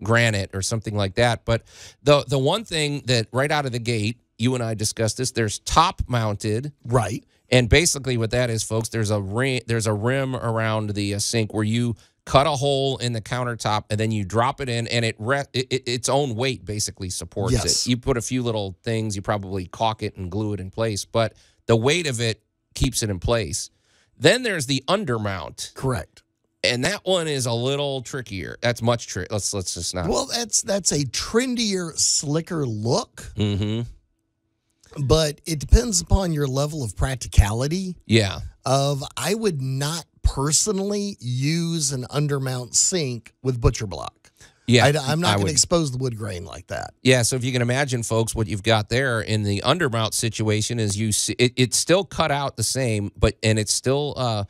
granite or something like that. But the one thing that right out of the gate, you and I discussed this, there's top mounted. Right. And basically what that is, folks, there's a rim around the sink where you cut a hole in the countertop and then you drop it in, and its own weight basically supports it. You put a few little things, you probably caulk it and glue it in place, but the weight of it keeps it in place. Then there's the undermount. Correct. And that one is a little trickier. That's much tricky. Let's just not. Well, that's a trendier, slicker look. Mm-hmm. But it depends upon your level of practicality. Yeah. I would not personally use an undermount sink with butcher block. Yeah, I'm not going to expose the wood grain like that. Yeah, so if you can imagine, folks, what you've got there in the undermount situation is you see it's still cut out the same, and it's still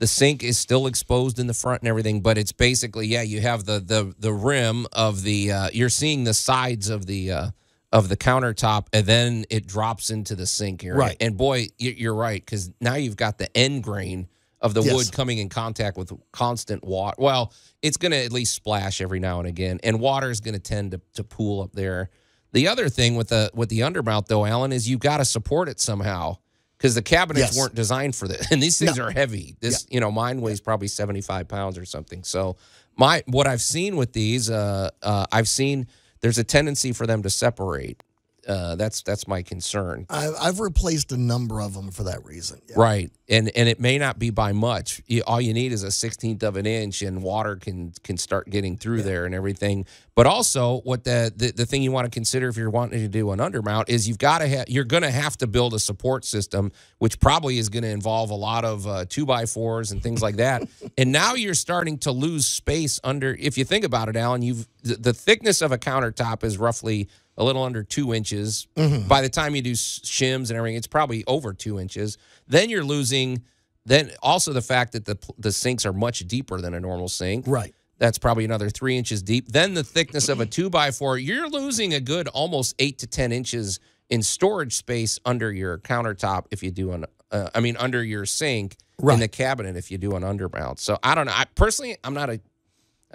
the sink is still exposed in the front and everything, but it's basically you have the rim of the you're seeing the sides of the countertop, and then it drops into the sink area. Right. And boy, you're right, because now you've got the end grain of the wood coming in contact with constant water. Well, it's going to at least splash every now and again, and water is going to tend to pool up there. The other thing with the undermount, though, Alan, is you've got to support it somehow, because the cabinets weren't designed for this, and these things are heavy. Mine weighs probably 75 pounds or something. So what I've seen with these, I've seen there's a tendency for them to separate. That's my concern. I've replaced a number of them for that reason. Yeah. Right, and it may not be by much. All you need is a 1/16 of an inch, and water can start getting through there and everything. But also, what the thing you want to consider if you're wanting to do an undermount is you're going to have to build a support system, which probably is going to involve a lot of 2x4s and things like that. And now you're starting to lose space under. If you think about it, Alan, the thickness of a countertop is roughly a little under 2 inches. Mm-hmm. By the time you do shims and everything, it's probably over 2 inches. Then you're losing. Then also the fact that the sinks are much deeper than a normal sink. Right. That's probably another 3 inches deep. Then the thickness of a 2x4, you're losing a good almost 8 to 10 inches in storage space under your countertop if you do under your sink in the cabinet if you do an undermount. So I don't know. I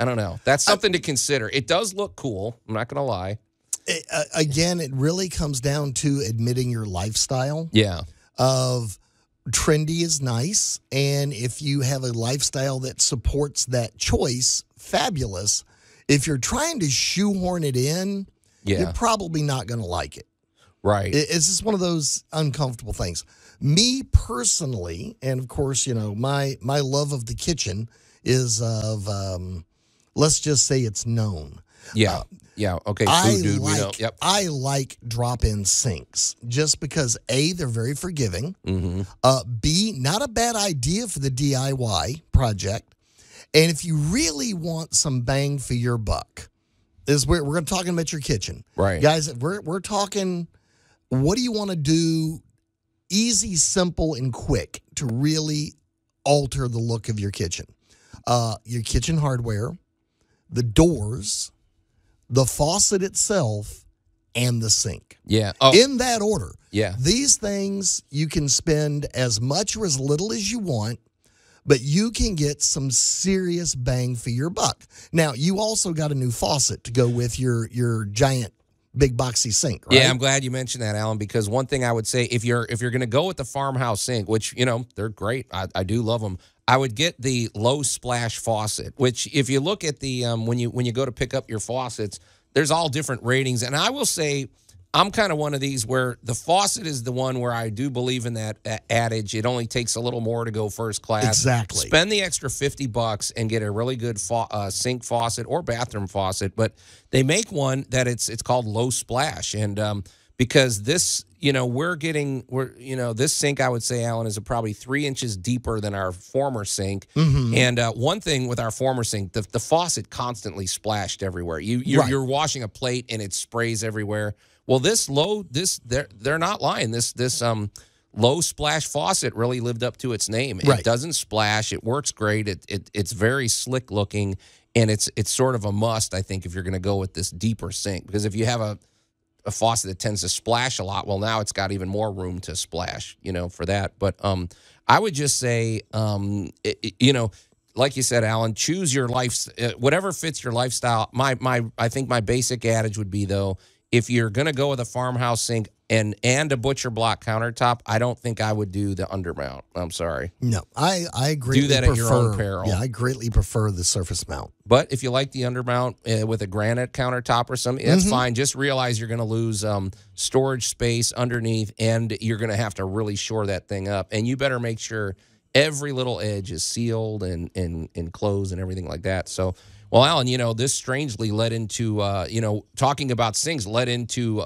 don't know. That's something to consider. It does look cool. I'm not going to lie. Again, it really comes down to admitting your lifestyle. Yeah. Of trendy is nice, and if you have a lifestyle that supports that choice, fabulous. If you're trying to shoehorn it in, you're probably not going to like it. Right. It's just one of those uncomfortable things. Me personally, and of course, my love of the kitchen is of, let's just say it's known. Yeah. Okay. Food, dude. We know. Yep. I like drop-in sinks just because A, they're very forgiving. Mm-hmm. B, not a bad idea for the DIY project. And if you really want some bang for your buck, we're going to talk about your kitchen, right, guys? We're talking. What do you want to do? Easy, simple, and quick to really alter the look of your kitchen. Your kitchen hardware, the doors, the faucet itself, and the sink. Yeah. In that order. Yeah. These things you can spend as much or as little as you want, but you can get some serious bang for your buck. Now, you also got a new faucet to go with your giant big boxy sink, right? Yeah, I'm glad you mentioned that, Alan, because one thing I would say, if you're going to go with the farmhouse sink, which, they're great. I do love them. I would get the low splash faucet, which if you look at the when you go to pick up your faucets, there's all different ratings. And I will say I'm kind of one of these where the faucet is the one where I do believe in that adage. It only takes a little more to go first class. Exactly. Spend the extra $50 and get a really good sink faucet or bathroom faucet. But they make one that it's called low splash, and because this, this sink, I would say, Alan, is probably 3 inches deeper than our former sink. Mm-hmm. And one thing with our former sink, the faucet constantly splashed everywhere. You're washing a plate and it sprays everywhere. Well, they're not lying. This low splash faucet really lived up to its name. It doesn't splash. It works great. It's very slick looking, and it's sort of a must, I think, if you're going to go with this deeper sink. Because if you have a faucet that tends to splash a lot, well, now it's got even more room to splash, for that. But I would just say, like you said, Alan, choose your life, whatever fits your lifestyle. I think my basic adage would be, though, if you're going to go with a farmhouse sink and a butcher block countertop, I don't think I would do the undermount. I'm sorry. No, I greatly do that prefer, at your own peril. Yeah, I greatly prefer the surface mount. But if you like the undermount with a granite countertop or something, that's fine. Just realize you're going to lose storage space underneath, and you're going to have to really shore that thing up. And you better make sure every little edge is sealed and closed and everything like that. So, well, Alan, this strangely led into, talking about sinks led into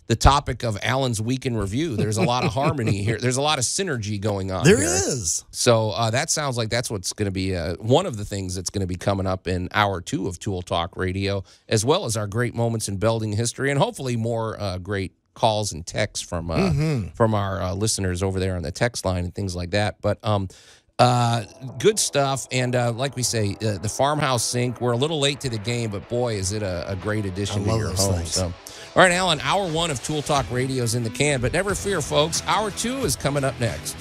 the topic of Alan's Week in Review. There's a lot of harmony here. There's a lot of synergy going on. There is. So that sounds like that's what's going to be one of the things that's going to be coming up in hour 2 of Tool Talk Radio, as well as our great moments in building history, and hopefully more great calls and texts from our listeners over there on the text line and things like that. But good stuff. And like we say, the farmhouse sink, we're a little late to the game, but boy, is it a great addition to your home. So, all right, Alan, hour 1 of Tool Talk Radio is in the can, but never fear, folks. Hour 2 is coming up next.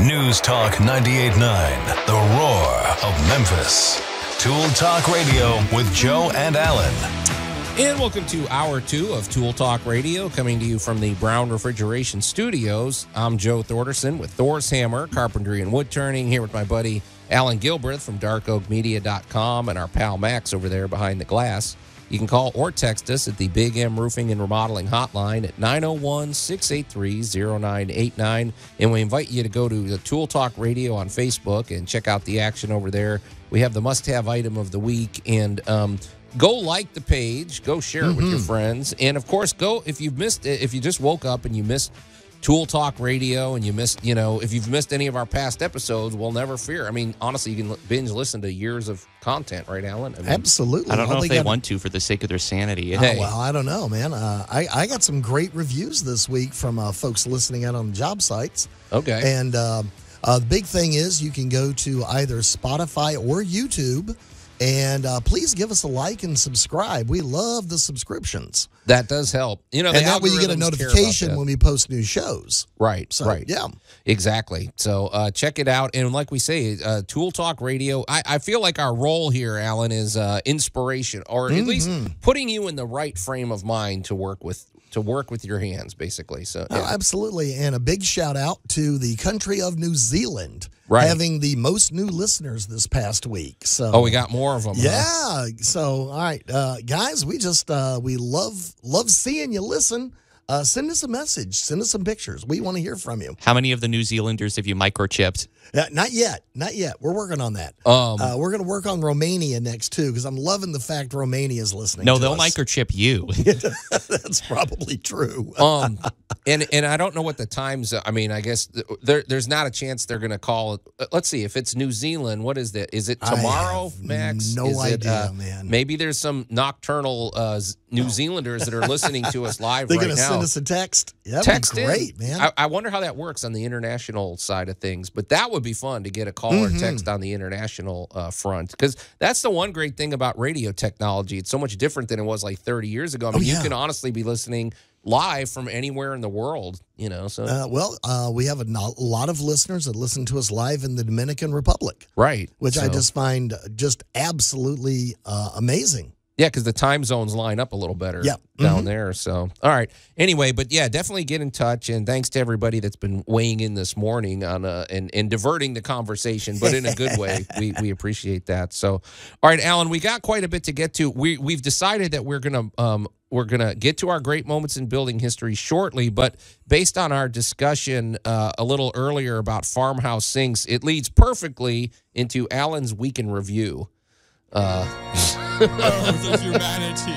News Talk 98.9, the roar of Memphis. Tool Talk Radio with Joe and Allan. And welcome to hour 2 of Tool Talk Radio, coming to you from the Brown Refrigeration Studios. I'm Joe Thorderson with Thor's Hammer, Carpentry and Wood Turning, here with my buddy Alan Gilbreth from darkoakmedia.com and our pal Max over there behind the glass. You can call or text us at the Big M Roofing and Remodeling Hotline at 901-683-0989. And we invite you to go to the Tool Talk Radio on Facebook and check out the action over there. We have the must-have item of the week, and go like the page, go share it with your friends, and of course, go if you've missed it, if you just woke up and you missed Tool Talk Radio and you missed, if you've missed any of our past episodes, well, never fear. I mean, honestly, you can binge listen to years of content, right, Alan? I mean, absolutely. I don't know if they want to for the sake of their sanity. Hey. Well, I don't know, man. I got some great reviews this week from folks listening out on the job sites. Okay. And the big thing is you can go to either Spotify or YouTube. And please give us a like and subscribe. We love the subscriptions. That does help. And that way you get a notification when we post new shows. Right, so, right. Yeah. Exactly. So check it out. And like we say, Tool Talk Radio, I feel like our role here, Alan, is inspiration, or at least putting you in the right frame of mind to work with your hands, basically. So yeah. Absolutely. And a big shout out to the country of New Zealand. Right. Having the most new listeners this past week. So we got more of them. Yeah. Huh? So, all right, guys, we just we love seeing you listen. Send us a message. Send us some pictures. We want to hear from you. How many of the New Zealanders have you microchipped? Not yet. We're working on that. We're going to work on Romania next, too, because I'm loving the fact Romania is listening to they'll us. microchip you. That's probably true. And I don't know what the times. I mean, I guess there's not a chance they're going to call. Let's see if it's New Zealand. What is that? Is it tomorrow, Max? No idea, man. Maybe there's some nocturnal New Zealanders that are listening to us live right now. They're going to send us a text. Yeah, text great, in. Man. I wonder how that works on the international side of things. But that would be fun to get a call or text on the international front, because that's the one great thing about radio technology. It's so much different than it was like 30 years ago. I mean, you can honestly be listening live from anywhere in the world, So we have a lot of listeners that listen to us live in the Dominican Republic, right? Which I just find just absolutely amazing. Yeah, because the time zones line up a little better down there. So, all right. Anyway, but yeah, definitely get in touch. And thanks to everybody that's been weighing in this morning on and diverting the conversation, but in a good way. We appreciate that. So, all right, Alan, we got quite a bit to get to. We've decided that we're gonna get to our great moments in building history shortly, but based on our discussion a little earlier about farmhouse sinks, it leads perfectly into Alan's week in review. The humanity.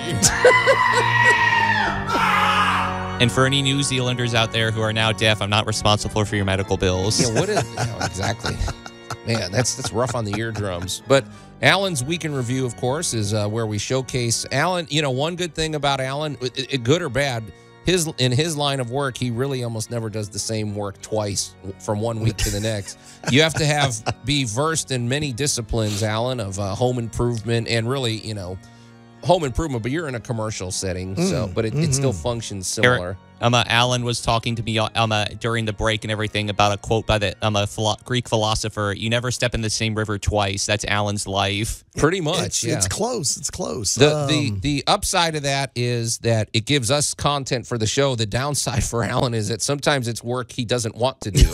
And for any New Zealanders out there who are now deaf, I'm not responsible for your medical bills. Yeah, exactly. Man, that's rough on the eardrums. But Alan's Week in Review, of course, is where we showcase Alan. One good thing about Alan, good or bad, in his line of work, he really almost never does the same work twice from one week to the next. You have to be versed in many disciplines, Alan, of home improvement and really, home improvement, but you're in a commercial setting, but it still functions similar. Alan was talking to me during the break and everything about a quote by the Greek philosopher. You never step in the same river twice. That's Alan's life. Pretty much, It's close. It's close. The upside of that is that it gives us content for the show. The downside for Alan is that sometimes it's work he doesn't want to do.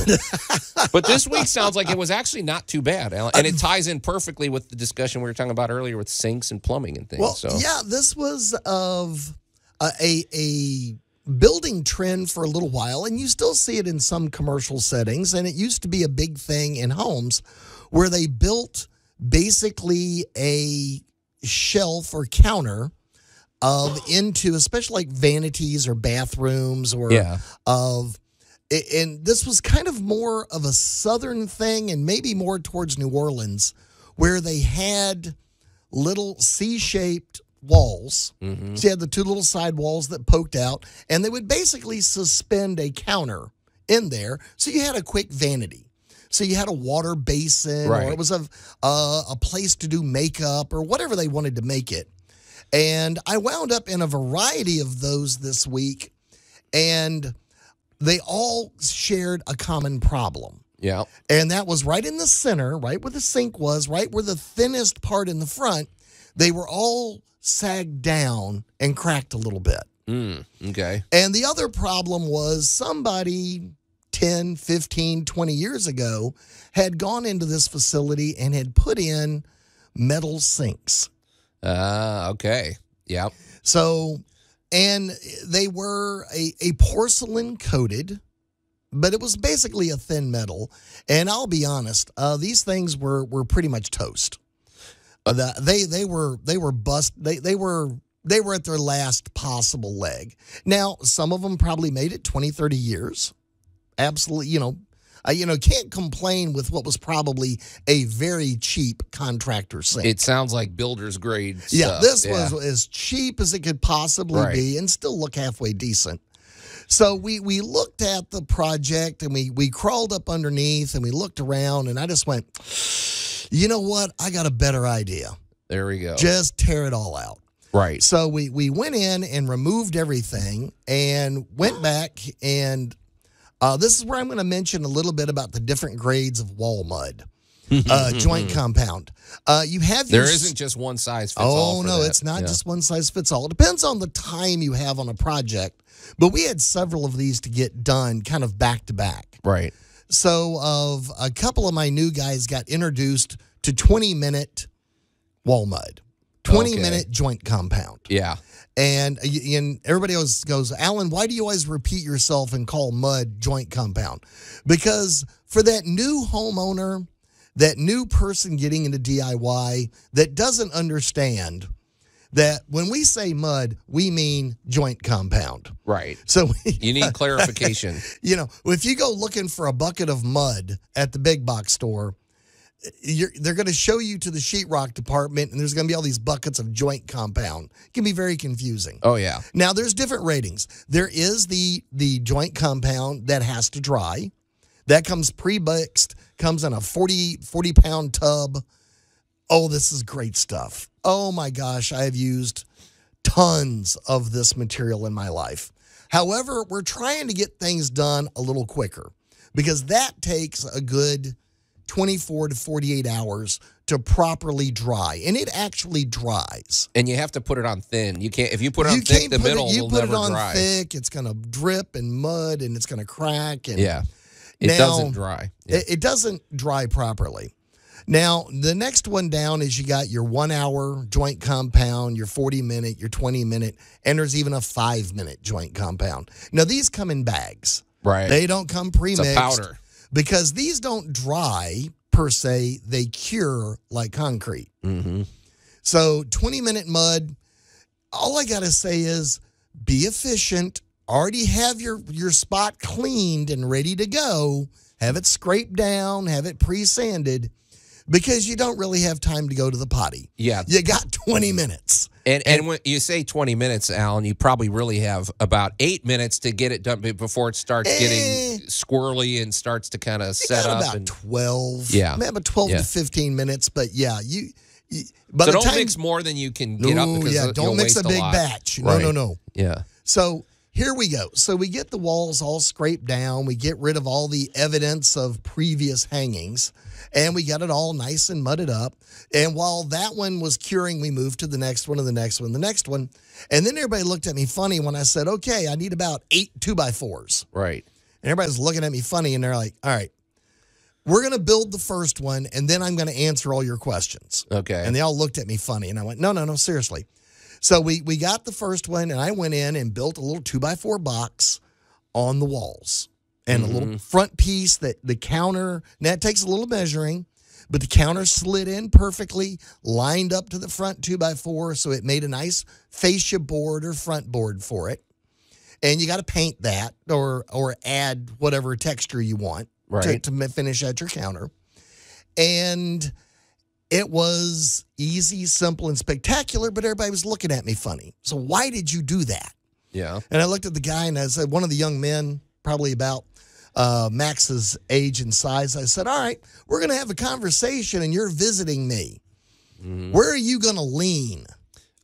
But this week sounds like it was actually not too bad, Alan. And it ties in perfectly with the discussion we were talking about earlier with sinks and plumbing and things. Well, yeah, this was of a building trend for a little while, and you still see it in some commercial settings, and it used to be a big thing in homes where they built basically a shelf or counter into, especially like vanities or bathrooms and this was kind of more of a southern thing and maybe more towards New Orleans, where they had little C-shaped walls. Mm-hmm. So you had the two little side walls that poked out, and they would basically suspend a counter in there. So you had a quick vanity. So you had a water basin, or it was a place to do makeup or whatever they wanted to make it. And I wound up in a variety of those this week, and they all shared a common problem. Yeah. And that was right in the center, right where the sink was, right where the thinnest part in the front. They were all sagged down and cracked a little bit. Okay. And the other problem was somebody 10, 15, 20 years ago had gone into this facility and had put in metal sinks. Okay. Yep. So, and they were a porcelain coated, but it was basically a thin metal. And I'll be honest, these things were pretty much toast. They were bust. They were at their last possible leg. Now, some of them probably made it 20, 30 years. Absolutely, can't complain with what was probably a very cheap contractor sink. It sounds like builder's grade stuff. Yeah, this was as cheap as it could possibly be and still look halfway decent. So we looked at the project and we crawled up underneath and we looked around and I just went, you know what? I got a better idea. There we go. Just tear it all out. Right. So we went in and removed everything and went back and this is where I'm going to mention a little bit about the different grades of wall mud. Joint compound. There isn't just one size fits all. Oh, no, it's not just one size fits all. It depends on the time you have on a project. But we had several of these to get done kind of back to back. Right. So a couple of my new guys got introduced to 20-minute wall mud, 20-minute joint compound. Yeah. And everybody always goes, Alan, why do you always repeat yourself and call mud joint compound? Because for that new homeowner, that new person getting into DIY that doesn't understand that when we say mud, we mean joint compound. Right. So you need clarification. If you go looking for a bucket of mud at the big box store, they're going to show you to the sheetrock department, and there's going to be all these buckets of joint compound. It can be very confusing. Oh, yeah. Now, there's different ratings. There is the joint compound that has to dry. That comes pre-mixed, comes in a 40-pound tub. Oh, this is great stuff. Oh, my gosh, I have used tons of this material in my life. However, we're trying to get things done a little quicker because that takes a good 24 to 48 hours to properly dry, and it actually dries. And you have to put it on thin. You can't if you put it on thick, the middle will never dry. You put it on thick, it's going to drip and mud, and it's going to crack. And yeah, it doesn't dry. Yeah. It doesn't dry properly. Now, the next one down is you got your 1 hour joint compound, your 40-minute, your 20-minute, and there's even a 5-minute joint compound. Now, these come in bags. Right. They don't come pre-mixed. It's a powder. Because these don't dry, per se. They cure like concrete. Mm-hmm. So, 20-minute mud, all I got to say is be efficient. Already have your spot cleaned and ready to go. Have it scraped down. Have it pre-sanded. Because you don't really have time to go to the potty. Yeah. You got 20 minutes. And when you say 20 minutes, Alan, you probably really have about 8 minutes to get it done before it starts getting squirrely and starts to kind of set up. About 12. Yeah. About 12 to 15 minutes. But yeah, but so don't mix more than you can get up. Because don't mix a big batch. Right. No. Yeah. So here we go. So we get the walls all scraped down. We get rid of all the evidence of previous hangings. And we got it all nice and mudded up. And while that one was curing, we moved to the next one and the next one, the next one. And then everybody looked at me funny when I said, okay, I need about 8 2x4s. Right. And everybody's looking at me funny, and they're like, all right, we're going to build the first one, and then I'm going to answer all your questions. Okay. And they all looked at me funny, and I went, no, seriously. So we got the first one, and I went in and built a little 2x4 box on the walls. And a little front piece that the counter, now it takes a little measuring, but the counter slid in perfectly, lined up to the front 2x4, so it made a nice fascia board or front board for it. And you got to paint that or add whatever texture you want to finish at your counter. And it was easy, simple, and spectacular, but everybody was looking at me funny. So why did you do that? Yeah. And I looked at the guy, and I said, one of the young men, probably about Max's age and size, I said, all right, we're going to have a conversation, and you're visiting me. Mm-hmm. Where are you going to lean?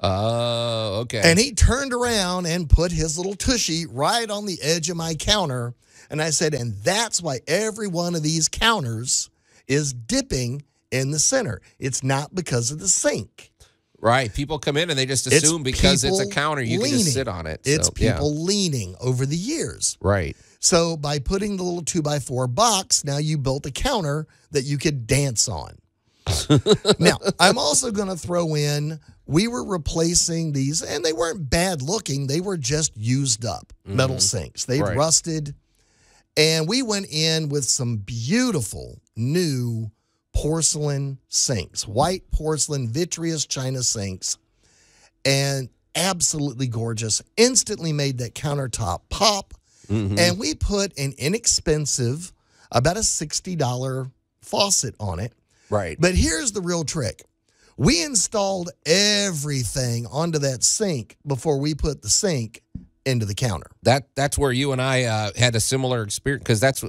Okay. And he turned around and put his little tushy right on the edge of my counter. And I said, and that's why every one of these counters is dipping in the center. It's not because of the sink. Right. People come in and they just assume because it's a counter, you can just sit on it. It's people leaning over the years. Right. So by putting the little 2x4 box, now you built a counter that you could dance on. Now, I'm also going to throw in, we were replacing these, and they weren't bad looking. They were just used up metal sinks. They'd rusted. And we went in with some beautiful new porcelain sinks, white porcelain, vitreous china sinks, and absolutely gorgeous. Instantly made that countertop pop. Mm-hmm. And we put an inexpensive, about a $60 faucet on it. Right. But here's the real trick. We installed everything onto that sink before we put the sink into the counter. That's where you and I had a similar experience, because that's,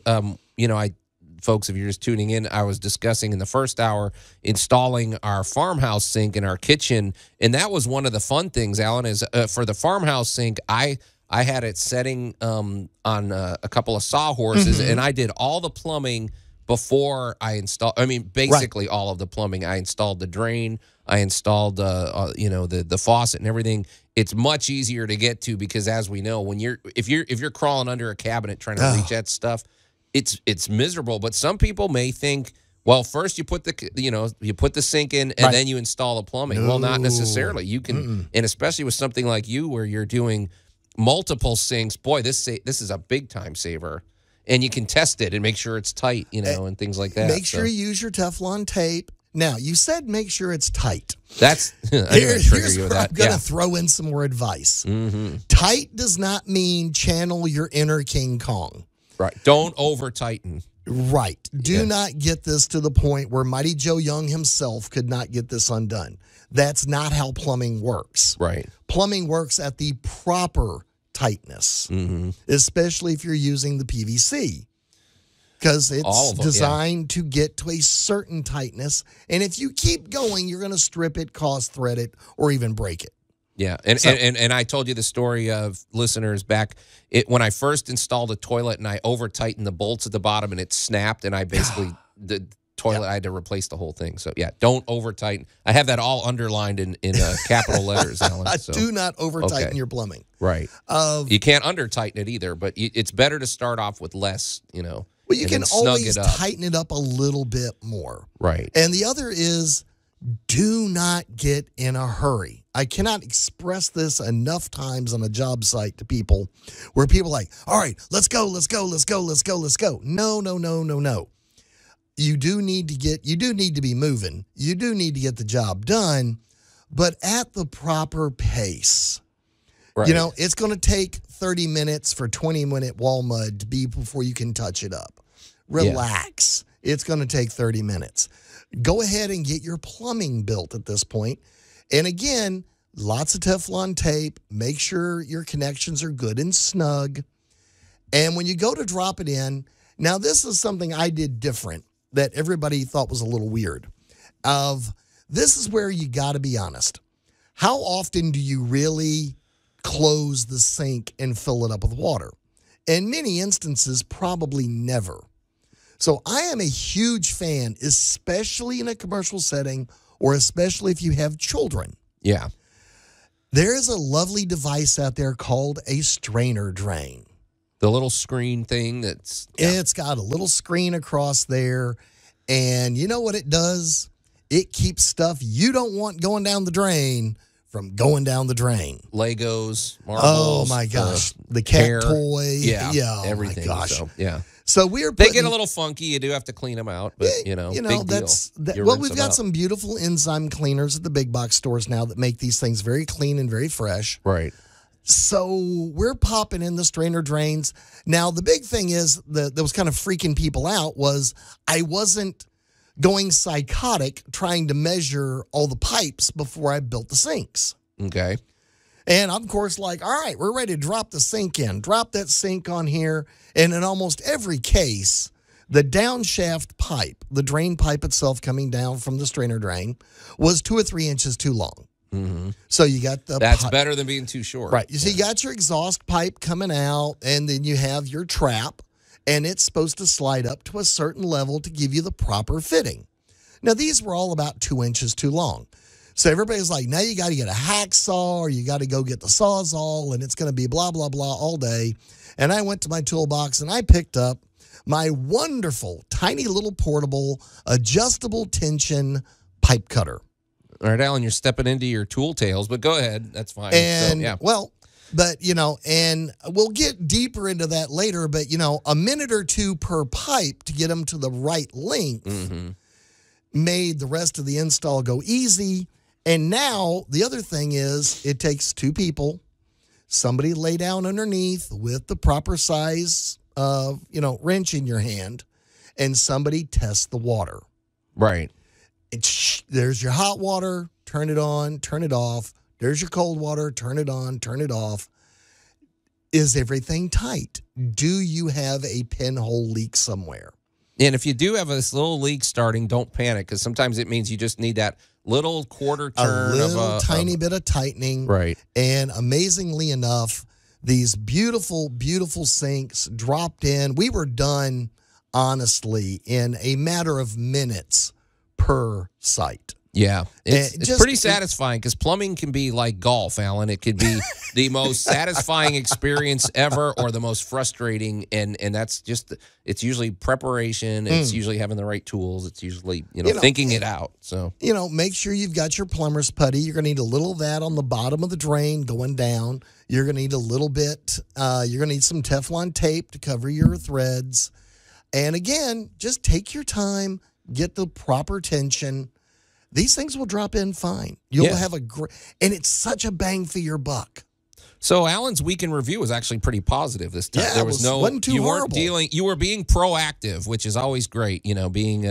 folks, if you're just tuning in, I was discussing in the first hour installing our farmhouse sink in our kitchen. And that was one of the fun things, Alan, is for the farmhouse sink, I had it setting on a couple of sawhorses, and I did all the plumbing before I installed. I mean, basically all of the plumbing. I installed the drain. I installed the faucet and everything. It's much easier to get to because, as we know, when if you're crawling under a cabinet trying to reach that stuff, it's miserable. But some people may think, well, first you put the sink in and then you install the plumbing. No. Well, not necessarily. You can, and especially with something like you where you're doing multiple sinks, boy, this is a big time saver. And you can test it and make sure it's tight, and things like that. Make sure you use your Teflon tape. Now, you said make sure it's tight. That's here's where I'm going to throw in some more advice. Mm-hmm. Tight does not mean channel your inner King Kong. Right. Don't over tighten. Right. Do not get this to the point where Mighty Joe Young himself could not get this undone. That's not how plumbing works. Right. Plumbing works at the proper tightness, especially if you're using the PVC, because it's designed to get to a certain tightness. And if you keep going, you're going to strip it, thread it, or even break it. Yeah, and I told you the story of listeners back when I first installed a toilet and I over tightened the bolts at the bottom and it snapped, and I basically toilet. I had to replace the whole thing. So, yeah, don't over-tighten. I have that all underlined in capital letters, Alan. So. Do not over-tighten your plumbing. Right. You can't under-tighten it either, but it's better to start off with less, Well, you can always tighten it up a little bit more. Right. And the other is, do not get in a hurry. I cannot express this enough times on a job site to people where people are like, all right, let's go, let's go, let's go, let's go, let's go. No, no, no, no, no. You do need to be moving. You do need to get the job done, but at the proper pace. Right. It's going to take 30 minutes for 20-minute wall mud to be before you can touch it up. Relax. Yeah. It's going to take 30 minutes. Go ahead and get your plumbing built at this point. And again, lots of Teflon tape. Make sure your connections are good and snug. And when you go to drop it in, now this is something I did different that everybody thought was a little weird. This is where you got to be honest. How often do you really close the sink and fill it up with water? In many instances, probably never. So I am a huge fan, especially in a commercial setting or especially if you have children. Yeah. There is a lovely device out there called a strainer drain. The little screen thing It's got a little screen across there. And you know what it does? It keeps stuff you don't want going down the drain from going down the drain. Legos, marbles. Oh, my gosh. The cat hair. toy. Yeah, everything. Oh, my gosh. So, yeah. So they get a little funky. You do have to clean them out, but big deal. Well, we've got some beautiful enzyme cleaners at the big box stores now that make these things very clean and very fresh. Right. So we're popping in the strainer drains. Now, the big thing is that was kind of freaking people out was I wasn't going psychotic trying to measure all the pipes before I built the sinks. Okay. And I'm, of course, like, all right, we're ready to drop the sink in. Drop that sink on here. And in almost every case, the downshaft pipe, the drain pipe itself coming down from the strainer drain, was 2 or 3 inches too long. Mm-hmm. So you got the That's better than being too short. Right. So you got your exhaust pipe coming out, and then you have your trap, and it's supposed to slide up to a certain level to give you the proper fitting. Now, these were all about 2 inches too long. So everybody's like, now you got to get a hacksaw or you got to go get the Sawzall and it's going to be blah, blah, blah all day. And I went to my toolbox and I picked up my wonderful, tiny little portable, adjustable tension pipe cutter. All right, Alan, you're stepping into your tool tales, but go ahead. That's fine. And, so, yeah. well, but, and we'll get deeper into that later, but, a minute or two per pipe to get them to the right length made the rest of the install go easy. And now the other thing is it takes 2 people, somebody lay down underneath with the proper size of, wrench in your hand, and somebody test the water. Right. There's your hot water, turn it on, turn it off. There's your cold water, turn it on, turn it off. Is everything tight? Do you have a pinhole leak somewhere? And if you do have this little leak starting, don't panic, because sometimes it means you just need that little quarter turn tiny bit of tightening. Right. And amazingly enough, these beautiful, beautiful sinks dropped in. We were done, honestly, in a matter of minutes per site. Yeah, it's pretty satisfying because plumbing can be like golf, Alan. It could be the most satisfying experience ever or the most frustrating, and that's just, it's usually preparation. It's usually having the right tools. It's usually, thinking it out. So, make sure you've got your plumber's putty. You're going to need a little of that on the bottom of the drain going down. You're going to need a little bit. You're going to need some Teflon tape to cover your threads. And again, just take your time, get the proper tension. These things will drop in fine. You'll have a great, and it's such a bang for your buck. So Alan's week in review was actually pretty positive this time. Yeah, wasn't too horrible. You were being proactive, which is always great. Being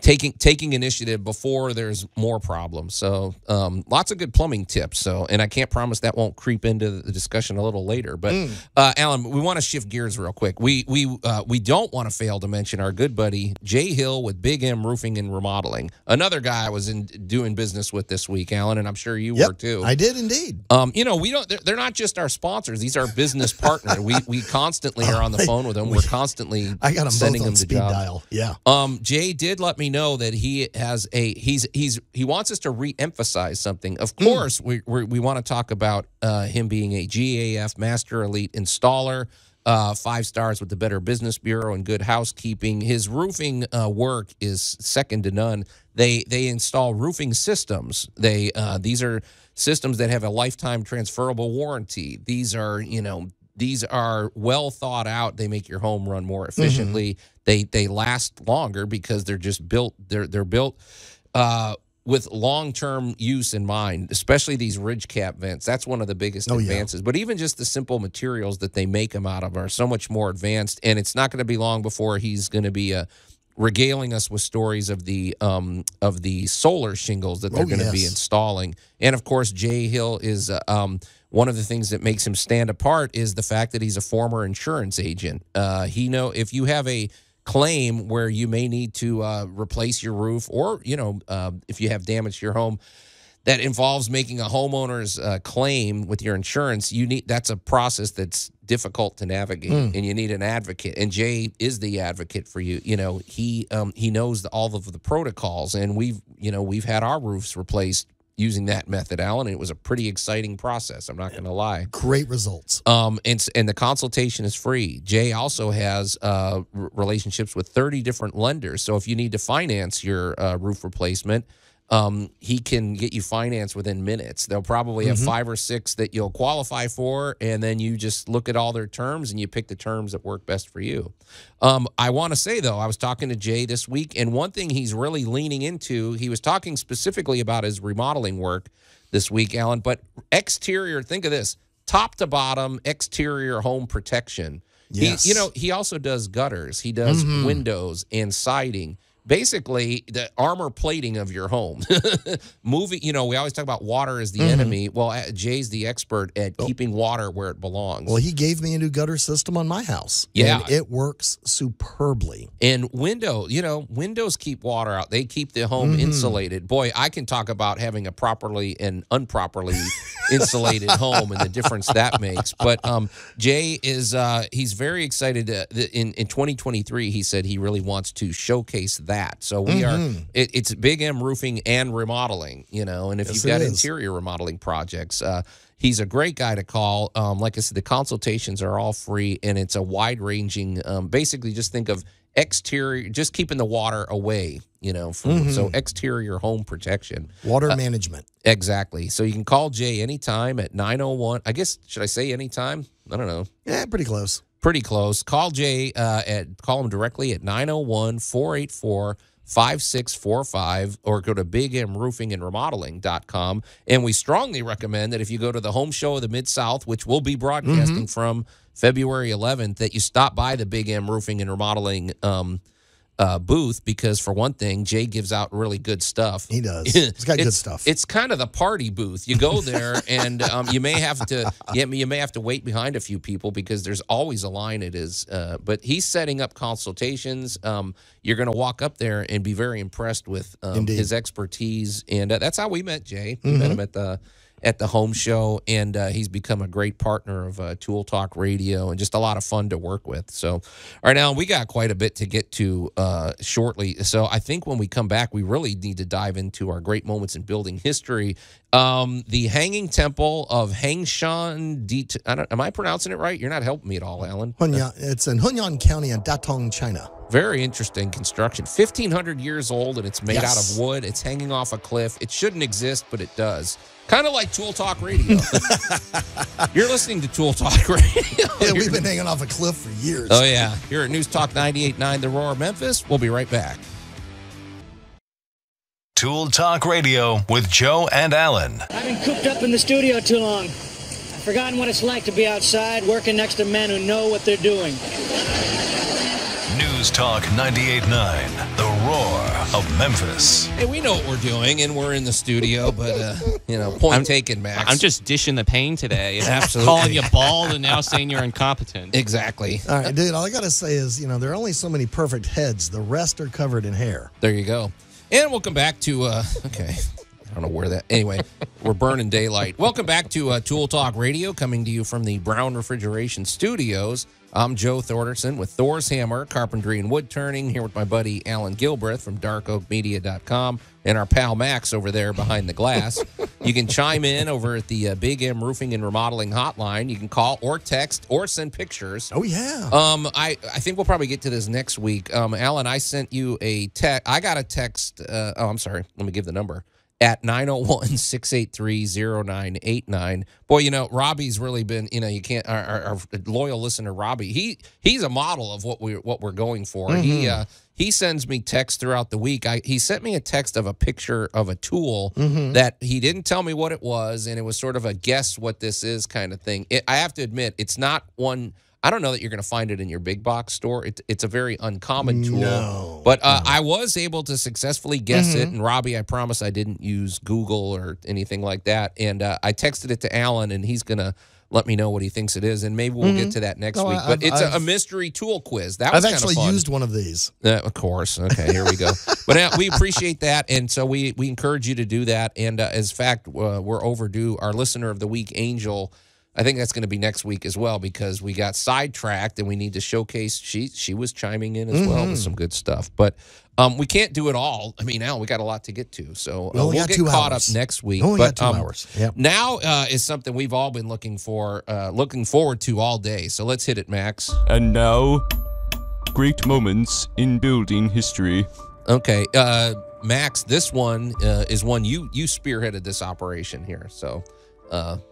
taking initiative before there's more problems. So lots of good plumbing tips. So, and I can't promise that won't creep into the discussion a little later. But Alan, we want to shift gears real quick. We don't want to fail to mention our good buddy Jay Hill with Big M Roofing and Remodeling. Another guy I was doing business with this week, Alan, and I'm sure you were too. I did indeed. We don't. They're not just our sponsors; these are business partners. We constantly are on the phone with them. We're constantly sending them to jobs. Dial. Yeah. Jay did let me know that he has he wants us to re-emphasize something. Of course, we want to talk about him being a GAF Master Elite Installer. 5 stars with the Better Business Bureau and Good Housekeeping. His roofing work is second to none. They install roofing systems. These are systems that have a lifetime transferable warranty. These are well thought out. They make your home run more efficiently. They last longer because they're just built. They're built with long-term use in mind, especially these ridge cap vents. That's one of the biggest advances. But even just the simple materials that they make them out of are so much more advanced, and it's not going to be long before he's going to be regaling us with stories of the solar shingles that they're going to be installing. And, of course, Jay Hill is one of the things that makes him stand apart is the fact that he's a former insurance agent. If you have a claim where you may need to replace your roof, or if you have damage to your home that involves making a homeowner's claim with your insurance, that's a process that's difficult to navigate, and you need an advocate. And Jay is the advocate for you. He knows all of the protocols, and we've had our roofs replaced using that method, Alan. It was a pretty exciting process. I'm not going to lie. Great results. And the consultation is free. Jay also has relationships with 30 different lenders. So if you need to finance your roof replacement, he can get you financed within minutes. They'll probably have 5 or 6 that you'll qualify for, and then you just look at all their terms and you pick the terms that work best for you. I want to say, though, I was talking to Jay this week, and one thing he's really leaning into, he was talking specifically about his remodeling work this week, Alan, but exterior, think of this, top to bottom exterior home protection. Yes. He also does gutters. He does windows and siding. Basically, the armor plating of your home. We always talk about water as the enemy. Well, Jay's the expert at keeping water where it belongs. Well, he gave me a new gutter system on my house. Yeah. And it works superbly. And windows keep water out. They keep the home insulated. Boy, I can talk about having a properly and improperly insulated home and the difference that makes. But Jay is he's very excited. In 2023, he said he really wants to showcase that. So we are, it's Big M Roofing and Remodeling, and if you've got interior remodeling projects, he's a great guy to call. Like I said, the consultations are all free, and it's a wide-ranging, basically just think of exterior, just keeping the water away, so exterior home protection. Water management. Exactly. So you can call Jay anytime at 901. I guess, should I say anytime? I don't know. Yeah, pretty close. Pretty close. Call Jay call him directly at 901-484-5645 or go to bigmroofingandremodeling.com. And we strongly recommend that if you go to the home show of the Mid-South, which we'll be broadcasting from February 11th, that you stop by the Big M Roofing and Remodeling booth, because for one thing, Jay gives out really good stuff. He does. He's got good stuff. It's kind of the party booth. You go there, and you may have to wait behind a few people because there's always a line. It is, but he's setting up consultations. You're going to walk up there and be very impressed with his expertise, and that's how we met Jay. We met him at the home show, and he's become a great partner of Tool Talk Radio and just a lot of fun to work with. So, all right, now we got quite a bit to get to shortly. So I think when we come back, we really need to dive into our great moments in building history. The Hanging Temple of Hensan. Am I pronouncing it right? You're not helping me at all, Alan. It's in Hunyuan County in Datong, China. Very interesting construction. 1,500 years old, and it's made out of wood. It's hanging off a cliff. It shouldn't exist, but it does. Kind of like Tool Talk Radio. You're listening to Tool Talk Radio. Yeah, we've been hanging off a cliff for years. Oh, yeah. Here at News Talk 98.9 The Roar, Memphis. We'll be right back. Tool Talk Radio with Joe and Allan. I've been cooped up in the studio too long. I've forgotten what it's like to be outside working next to men who know what they're doing. News News Talk 98.9, the roar of Memphis. Hey, we know what we're doing, and we're in the studio, but, point taken, Max. I'm just dishing the pain today. Absolutely. Calling you bald and now saying you're incompetent. Exactly. All right, dude, all I got to say is, there are only so many perfect heads. The rest are covered in hair. There you go. And welcome back to, okay, I don't know where that, anyway, we're burning daylight. Welcome back to Tool Talk Radio, coming to you from the Brown Refrigeration Studios. I'm Joe Thorderson with Thor's Hammer, Carpentry and Wood Turning, here with my buddy Alan Gilbreth from darkoakmedia.com and our pal Max over there behind the glass. You can chime in over at the Big M Roofing and Remodeling hotline. You can call or text or send pictures. Oh, yeah. I think we'll probably get to this next week. Alan, I sent you a text. I got a text. I'm sorry. Let me give the number. At 901-683-0989. Boy, Robbie's really been, you can't, our loyal listener, Robbie, he's a model of what we're going for. Mm-hmm. He sends me texts throughout the week. He sent me a text of a picture of a tool that he didn't tell me what it was, and it was sort of a guess what this is kind of thing. I have to admit, it's not one. I don't know that you're going to find it in your big box store. It's a very uncommon tool. But I was able to successfully guess it. And, Robbie, I promise I didn't use Google or anything like that. And I texted it to Alan, and he's going to let me know what he thinks it is. And maybe we'll get to that next week. But it's a mystery tool quiz. That was I've kind of actually fun. used one of these. Of course. Okay, here we go. But we appreciate that. And so we encourage you to do that. And as fact, we're overdue. Our listener of the week, Angel, I think that's going to be next week as well, because we got sidetracked and we need to showcase. She was chiming in as well with some good stuff. But we can't do it all. I mean, Al, we got a lot to get to. So we'll get caught up next week. Only got 2 hours. Yep. Now is something we've all been looking forward to all day. So let's hit it, Max. And now, great moments in building history. Okay. Max, this one is one you spearheaded this operation here. So...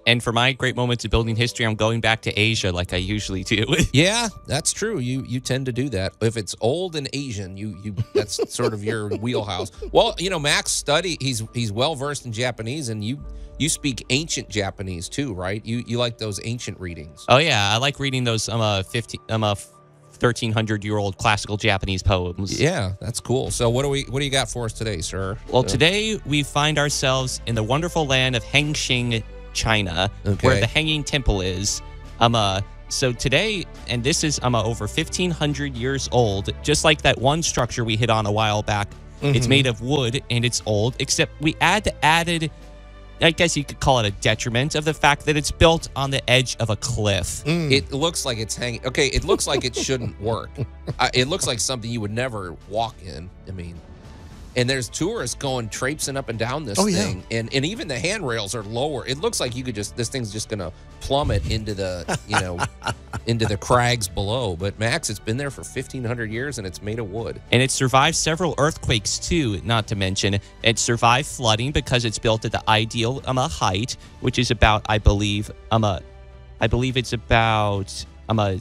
and for my great moments of building history, I'm going back to Asia like I usually do. Yeah, that's true. You tend to do that. If it's old and Asian, you that's sort of your wheelhouse. Well, Max he's well versed in Japanese, and you speak ancient Japanese too, right? You like those ancient readings. Oh yeah, I like reading those 1,300-year-old classical Japanese poems. Yeah, that's cool. So what do you got for us today, sir? Well, today we find ourselves in the wonderful land of Hanging, China, where the Hanging Temple is. So today, and this is over 1,500 years old, just like that one structure we hit on a while back. It's made of wood and it's old, except we added, I guess you could call it a detriment of the fact that it's built on the edge of a cliff. It looks like it's hanging. Okay, it looks like it shouldn't work. It looks like something you would never walk in. I mean, and there's tourists going traipsing up and down this thing, and even the handrails are lower. It looks like this thing's just gonna plummet into the into the crags below. But Max, it's been there for 1,500 years, and it's made of wood. And it survived several earthquakes too. Not to mention, it survived flooding because it's built at the ideal height, which is about I believe it's about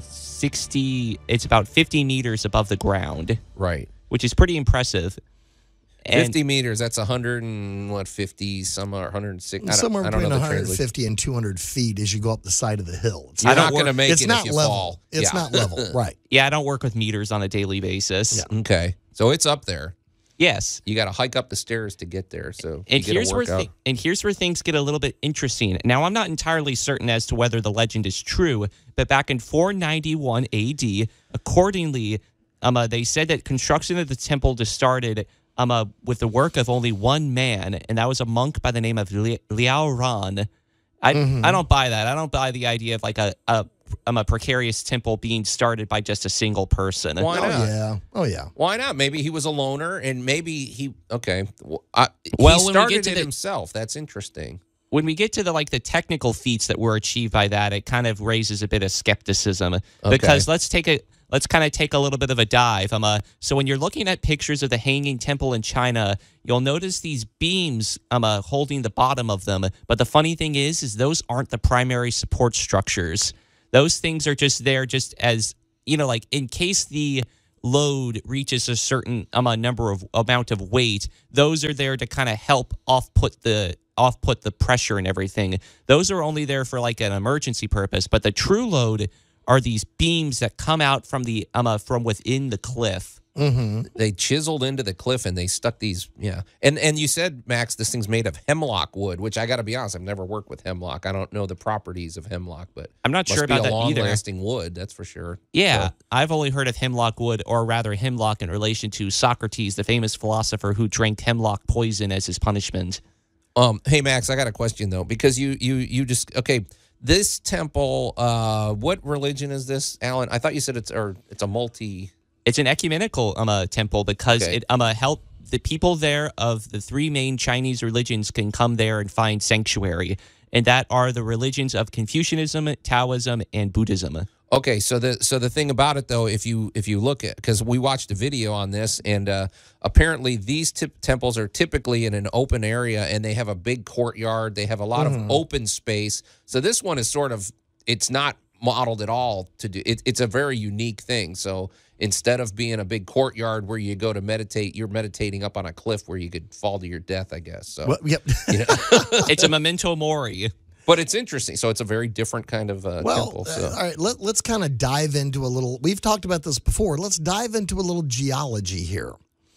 60. It's about 50 meters above the ground. Right. Which is pretty impressive. 50 meters, that's 150, some are 160. Somewhere between 150 and 200 feet as you go up the side of the hill. You're not going to make it if you fall. It's not level, right. Yeah, I don't work with meters on a daily basis. Yeah. Okay. So it's up there. Yes. You got to hike up the stairs to get there. So here's where things get a little bit interesting. Now, I'm not entirely certain as to whether the legend is true, but back in 491 AD, accordingly, they said that construction of the temple just started with the work of only one man, and that was a monk by the name of Liao Ran. I don't buy that. I don't buy the idea of like a precarious temple being started by just a single person. Why not? Oh yeah. Why not? Maybe he was a loner, and maybe he started it himself. That's interesting. When we get to the technical feats that were achieved by that, it kind of raises a bit of skepticism because let's kind of take a little bit of a dive. So when you're looking at pictures of the Hanging Temple in China, you'll notice these beams holding the bottom of them. But the funny thing is those aren't the primary support structures. Those things are just there just as, in case the load reaches a certain amount of weight, those are there to kind of help off-put the pressure and everything. Those are only there for an emergency purpose. But the true load are these beams that come out from the from within the cliff. Mm-hmm. They chiseled into the cliff and they stuck these, And you said, Max, this thing's made of hemlock wood, which I got to be honest, I've never worked with hemlock. I don't know the properties of hemlock, but I'm not sure about that either. Long-lasting wood, that's for sure. Yeah, So, I've only heard of hemlock wood, or rather hemlock in relation to Socrates, the famous philosopher who drank hemlock poison as his punishment. hey, Max, I got a question though, because you just this temple. What religion is this, Alan? I thought you said it's a multi. It's an ecumenical temple because it help the people there of the three main Chinese religions can come there and find sanctuary, and that are the religions of Confucianism, Taoism, and Buddhism. Okay, so the thing about it though, if you look at, because we watched a video on this, and apparently these temples are typically in an open area, and they have a big courtyard. They have a lot of open space. So this one is it's not modeled at all to do. It's a very unique thing. So instead of being a big courtyard where you go to meditate, you're meditating up on a cliff where you could fall to your death, I guess. So Well, yep. It's a memento mori. But it's interesting. So it's a very different kind of temple. So. All right, let's kind of dive into a little. We've talked about this before. Let's dive into a little geology here.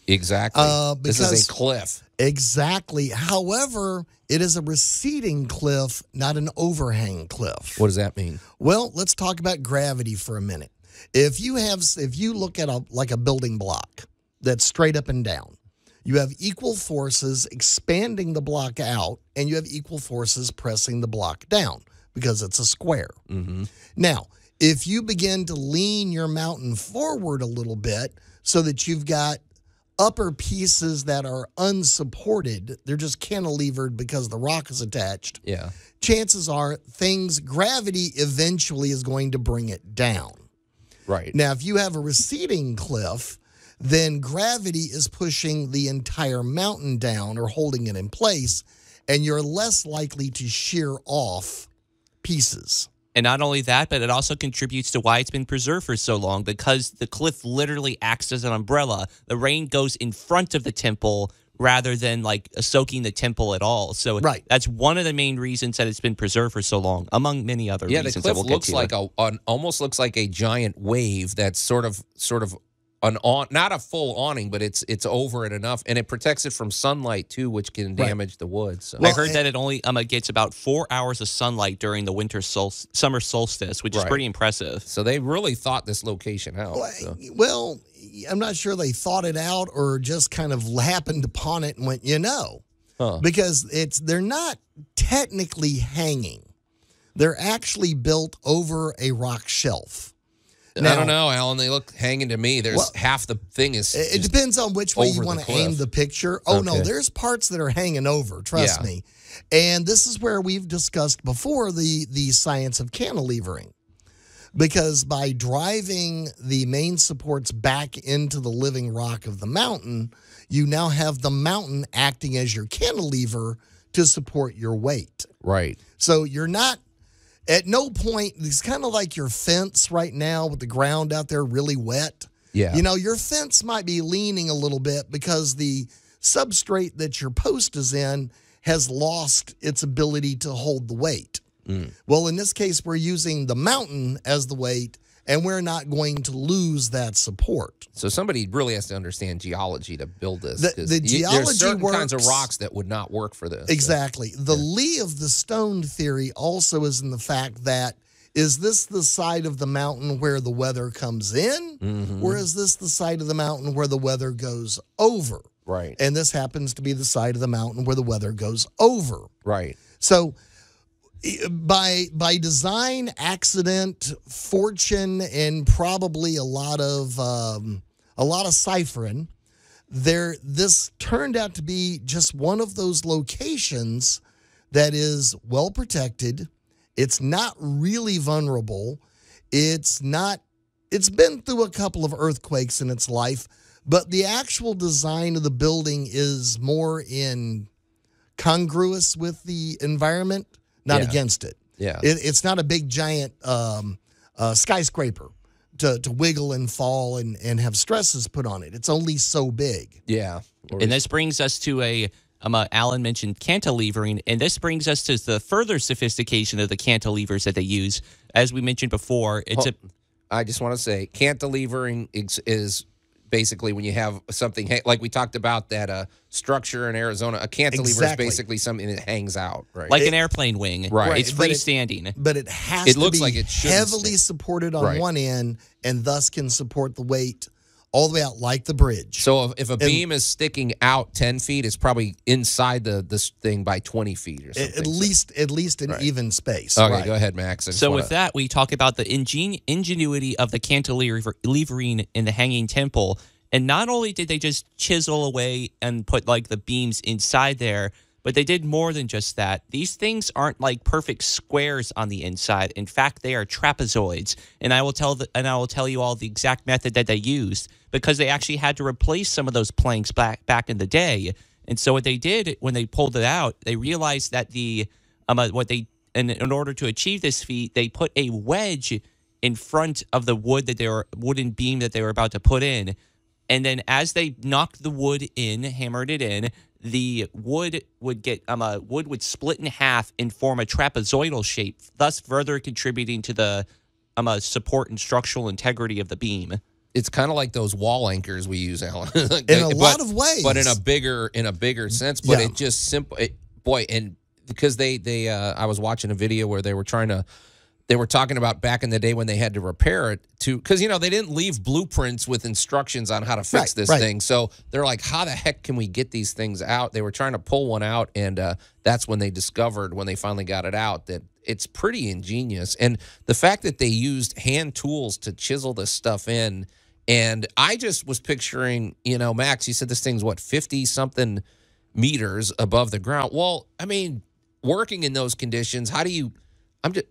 Exactly. This is a cliff. Exactly. However, it is a receding cliff, not an overhang cliff. What does that mean? Well, let's talk about gravity for a minute. If you look at a building block that's straight up and down, you have equal forces expanding the block out, and you have equal forces pressing the block down because it's a square. Mm-hmm. Now, if you begin to lean your mountain forward a little bit so that you've got upper pieces that are unsupported, they're just cantilevered because the rock is attached. Yeah. Chances are gravity eventually is going to bring it down. Right. Now, if you have a receding cliff, then gravity is pushing the entire mountain down or holding it in place, and you're less likely to shear off pieces. And not only that, but it also contributes to why it's been preserved for so long, because the cliff literally acts as an umbrella. The rain goes in front of the temple rather than soaking the temple at all. So that's one of the main reasons that it's been preserved for so long, among many other reasons. Yeah, the cliff looks like almost looks like a giant wave that's sort of not a full awning, but it's over it enough, and it protects it from sunlight too, which can damage the wood. So. I heard that it only gets about 4 hours of sunlight during the summer solstice, which is pretty impressive. So they really thought this location out. Well, I'm not sure they thought it out or just kind of happened upon it and went, because they're not technically hanging. They're actually built over a rock shelf. Now, I don't know, Alan. They look hanging to me. There's half the thing is. It depends on which way you want to aim the picture. Oh, no, there's parts that are hanging over. Trust me. And this is where we've discussed before the science of cantilevering. Because by driving the main supports back into the living rock of the mountain, you now have the mountain acting as your cantilever to support your weight. Right. So you're not. At no point, it's kind of like your fence right now with the ground out there really wet. Yeah. Your fence might be leaning a little bit because the substrate that your post is in has lost its ability to hold the weight. Well, in this case, we're using the mountain as the weight, and we're not going to lose that support. So somebody really has to understand geology to build this. The geology there's certain works, kinds of rocks that would not work for this. Exactly. The Lee of the stone theory also is in the fact that, is this the side of the mountain where the weather comes in, or is this the side of the mountain where the weather goes over? Right. And this happens to be the side of the mountain where the weather goes over. Right. So by design, accident, fortune, and probably a lot of ciphering, this turned out to be just one of those locations that is well protected. It's not really vulnerable. It's been through a couple of earthquakes in its life, but the actual design of the building is more congruous with the environment, not against it. Yeah. It's not a big giant skyscraper to wiggle and fall and have stresses put on it. It's only so big. Yeah. And this brings us to a Alan mentioned cantilevering, and this brings us to the further sophistication of the cantilevers that they use. As we mentioned before, I just want to say cantilevering is basically when you have something like we talked about that structure in Arizona. A cantilever is basically something that hangs out, right? Like an airplane wing. Right. It's freestanding. But it has to looks be like it heavily supported on one end and thus can support the weight all the way out like the bridge. So if a beam is sticking out 10 feet, it's probably inside this thing by 20 feet or something. At least an even space. Okay, right. go ahead, Max. So with that, we talk about the ingenuity of the cantilevering in the Hanging Temple. And not only did they just chisel away and put like the beams inside there, but they did more than just that. These things aren't like perfect squares on the inside. In fact, they are trapezoids. And I will tell you all the exact method that they used, because they actually had to replace some of those planks back in the day. And so what they did when they pulled it out, they realized that in order to achieve this feat, they put a wedge in front of the wooden beam that they were about to put in. And then as they knocked the wood in, hammered it in, the wood would split in half and form a trapezoidal shape, thus further contributing to the support and structural integrity of the beam. It's kind of like those wall anchors we use, Alan. In a lot of ways, but in a bigger sense. But it just simple, and because I was watching a video where they were talking about back in the day when they had to repair it because they didn't leave blueprints with instructions on how to fix this thing. So they're like, how the heck can we get these things out? They were trying to pull one out, and that's when they discovered, when they finally got it out, that it's pretty ingenious. And the fact that they used hand tools to chisel this stuff in, and I just was picturing, Max, you said this thing's 50-something meters above the ground. Well, I mean, working in those conditions, how do you... I'm just,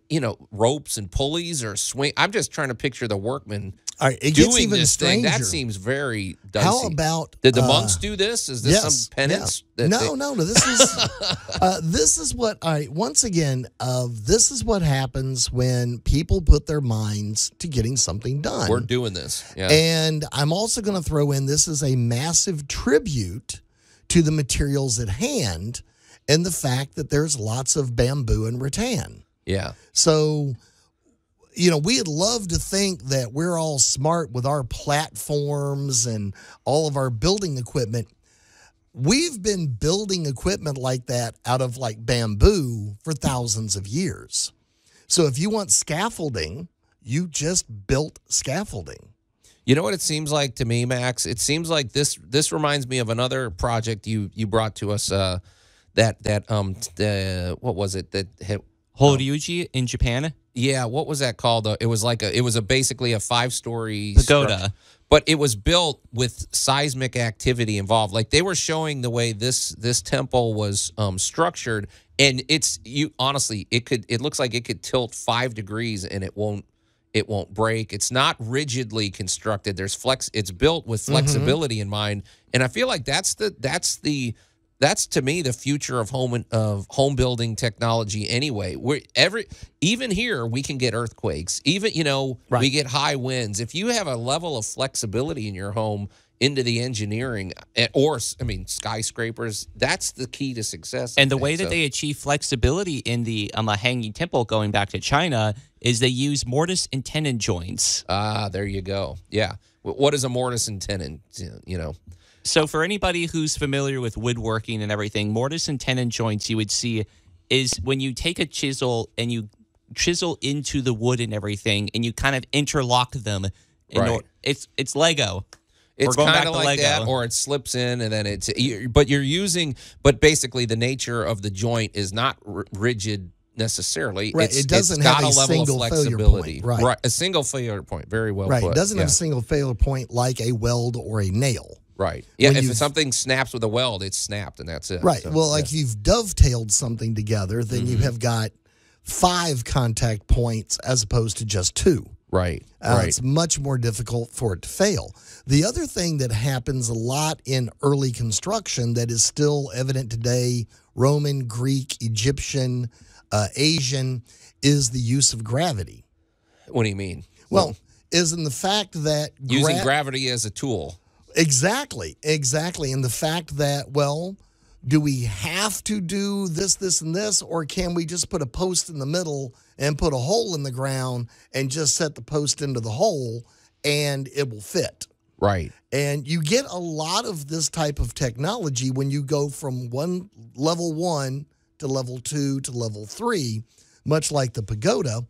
ropes and pulleys or swing. I'm just trying to picture the workman doing this thing. That seems very dicey. How about... Did the monks do this? Is this some penance? Yeah. No. This is what... All right, once again, this is what happens when people put their minds to getting something done. We're doing this. Yeah. And I'm also going to throw in, this is a massive tribute to the materials at hand and the fact that there's lots of bamboo and rattan. Yeah. So, we'd love to think that we're all smart with our platforms and all of our building equipment. We've been building equipment like that out of like bamboo for thousands of years. So if you want scaffolding, you just built scaffolding. You know what it seems like to me, Max? It seems like this reminds me of another project you brought to us. What was it that? Horyuji in Japan? Yeah, what was that called? It was basically a 5-story pagoda. Structure, but it was built with seismic activity involved. Like they were showing the way this temple was structured, and it looks like it could tilt 5 degrees and it won't break. It's not rigidly constructed. It's built with flexibility in mind, and I feel like that's to me the future of home building technology. Anyway, even here we can get earthquakes. Even we get high winds. If you have a level of flexibility in your home into the engineering, or skyscrapers, that's the key to success. And the way that they achieve flexibility in the Hanging Temple, going back to China, is they use mortise and tenon joints. Ah, there you go. Yeah, what is a mortise and tenon? So for anybody who's familiar with woodworking and everything, mortise and tenon joints you would see is when you take a chisel and you chisel into the wood and everything, and you kind of interlock them. It's Lego. It's kind of like that, or it slips in, and then but basically the nature of the joint is not rigid necessarily. Right. It doesn't have a single failure point. Right. A single failure point. Very well put. It doesn't have a single failure point like a weld or a nail. Right. Yeah, if something snaps with a weld, it's snapped, and that's it. Right. So, if you've dovetailed something together, then you have got 5 contact points as opposed to just 2. Right. It's much more difficult for it to fail. The other thing that happens a lot in early construction that is still evident today, Roman, Greek, Egyptian, Asian, is the use of gravity. What do you mean? Well, is in the fact that... Using gravity as a tool. Exactly. And the fact that, do we have to do this, this, and this, or can we just put a post in the middle and put a hole in the ground and just set the post into the hole and it will fit? Right. And you get a lot of this type of technology when you go from level 1 to level 2 to level 3, much like the pagoda.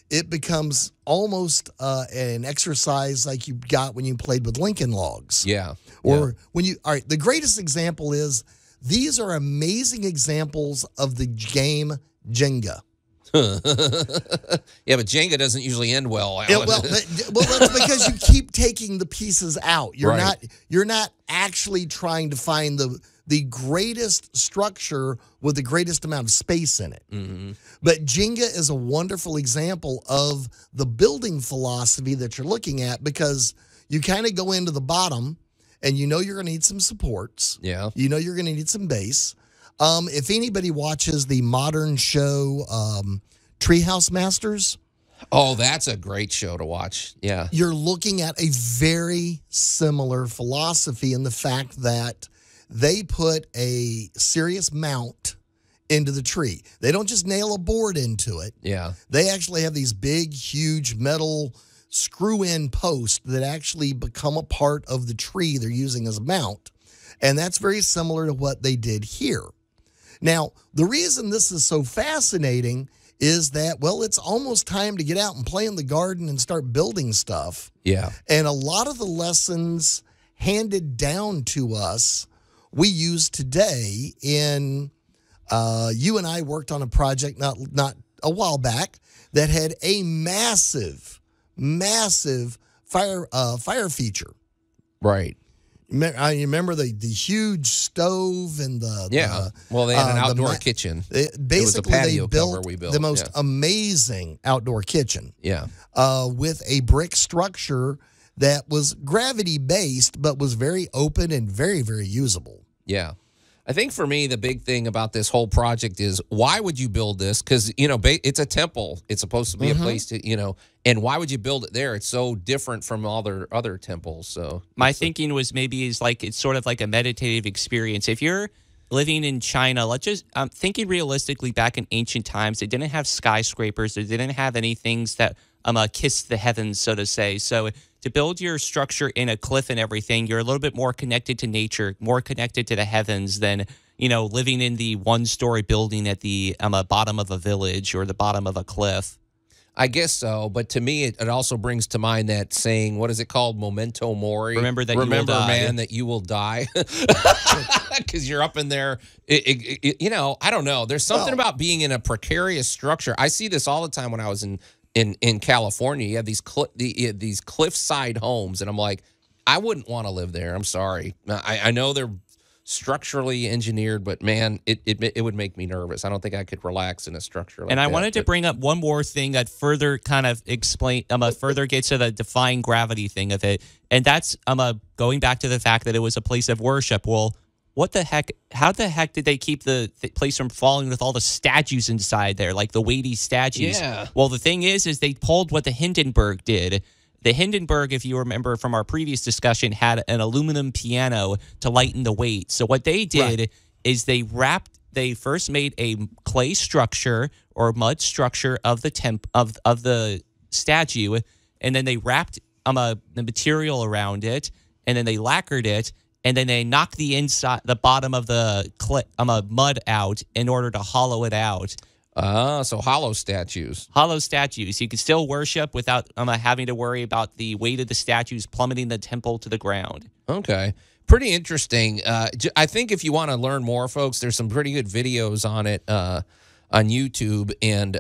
It becomes almost an exercise like you got when you played with Lincoln Logs. Yeah. Or when you, all right, the greatest example is these are amazing examples of the game Jenga. Yeah, but Jenga doesn't usually end well. Yeah, well, that's because you keep taking the pieces out. You're not actually trying to find the greatest structure with the greatest amount of space in it. Mm-hmm. But Jenga is a wonderful example of the building philosophy that you're looking at, because you kind of go into the bottom and you know you're going to need some supports. Yeah. You know you're going to need some base. If anybody watches the modern show Treehouse Masters. Oh, that's a great show to watch. Yeah. You're looking at a very similar philosophy in the fact that they put a serious mount into the tree. They don't just nail a board into it. Yeah. They actually have these big, huge metal screw-in posts that actually become a part of the tree they're using as a mount. And that's very similar to what they did here. Now, the reason this is so fascinating is that, well, it's almost time to get out and play in the garden and start building stuff. Yeah. And a lot of the lessons handed down to us we use today in, you and I worked on a project not a while back that had a massive fire feature. Right. I remember the huge stove and the well, they had an outdoor kitchen. Basically, it was a patio they built, cover we built the most amazing outdoor kitchen. Yeah, with a brick structure that was gravity based, but was very open and very, very usable. Yeah. I think for me, the big thing about this whole project is, why would you build this? Because, it's a temple. It's supposed to be a place to, and why would you build it there? It's so different from all their other temples. So my thinking was maybe it's sort of like a meditative experience. If you're living in China, I'm thinking realistically back in ancient times, they didn't have skyscrapers. They didn't have any things that kiss the heavens, so to say. So to build your structure in a cliff and everything, you're a little bit more connected to nature, more connected to the heavens than, living in the one-story building at the bottom of a village or the bottom of a cliff. I guess so, but to me, it also brings to mind that saying, what is it called? Memento mori. Remember, man, that you will die. Because you're up in there. I don't know. There's something about being in a precarious structure. I see this all the time when I was in California. You have these cliffside homes, and I'm like, I wouldn't want to live there. I'm sorry. I know they're structurally engineered, but man, it would make me nervous. I don't think I could relax in a structure like that. And I wanted to bring up one more thing that further kind of further gets to the defying gravity thing of it, and that's going back to the fact that it was a place of worship. Well, what the heck? How the heck did they keep the place from falling with all the statues inside there, like the weighty statues? Yeah. Well, the thing is they pulled what the Hindenburg did. The Hindenburg, if you remember from our previous discussion, had an aluminum piano to lighten the weight. So what they did is they first made a clay structure or mud structure of the of the statue, and then they wrapped the material around it, and then they lacquered it, and then they knocked the bottom of the mud out in order to hollow it out. So hollow statues. Hollow statues. You can still worship without having to worry about the weight of the statues plummeting the temple to the ground. Okay. Pretty interesting. I think if you want to learn more, folks, there's some pretty good videos on it on YouTube. And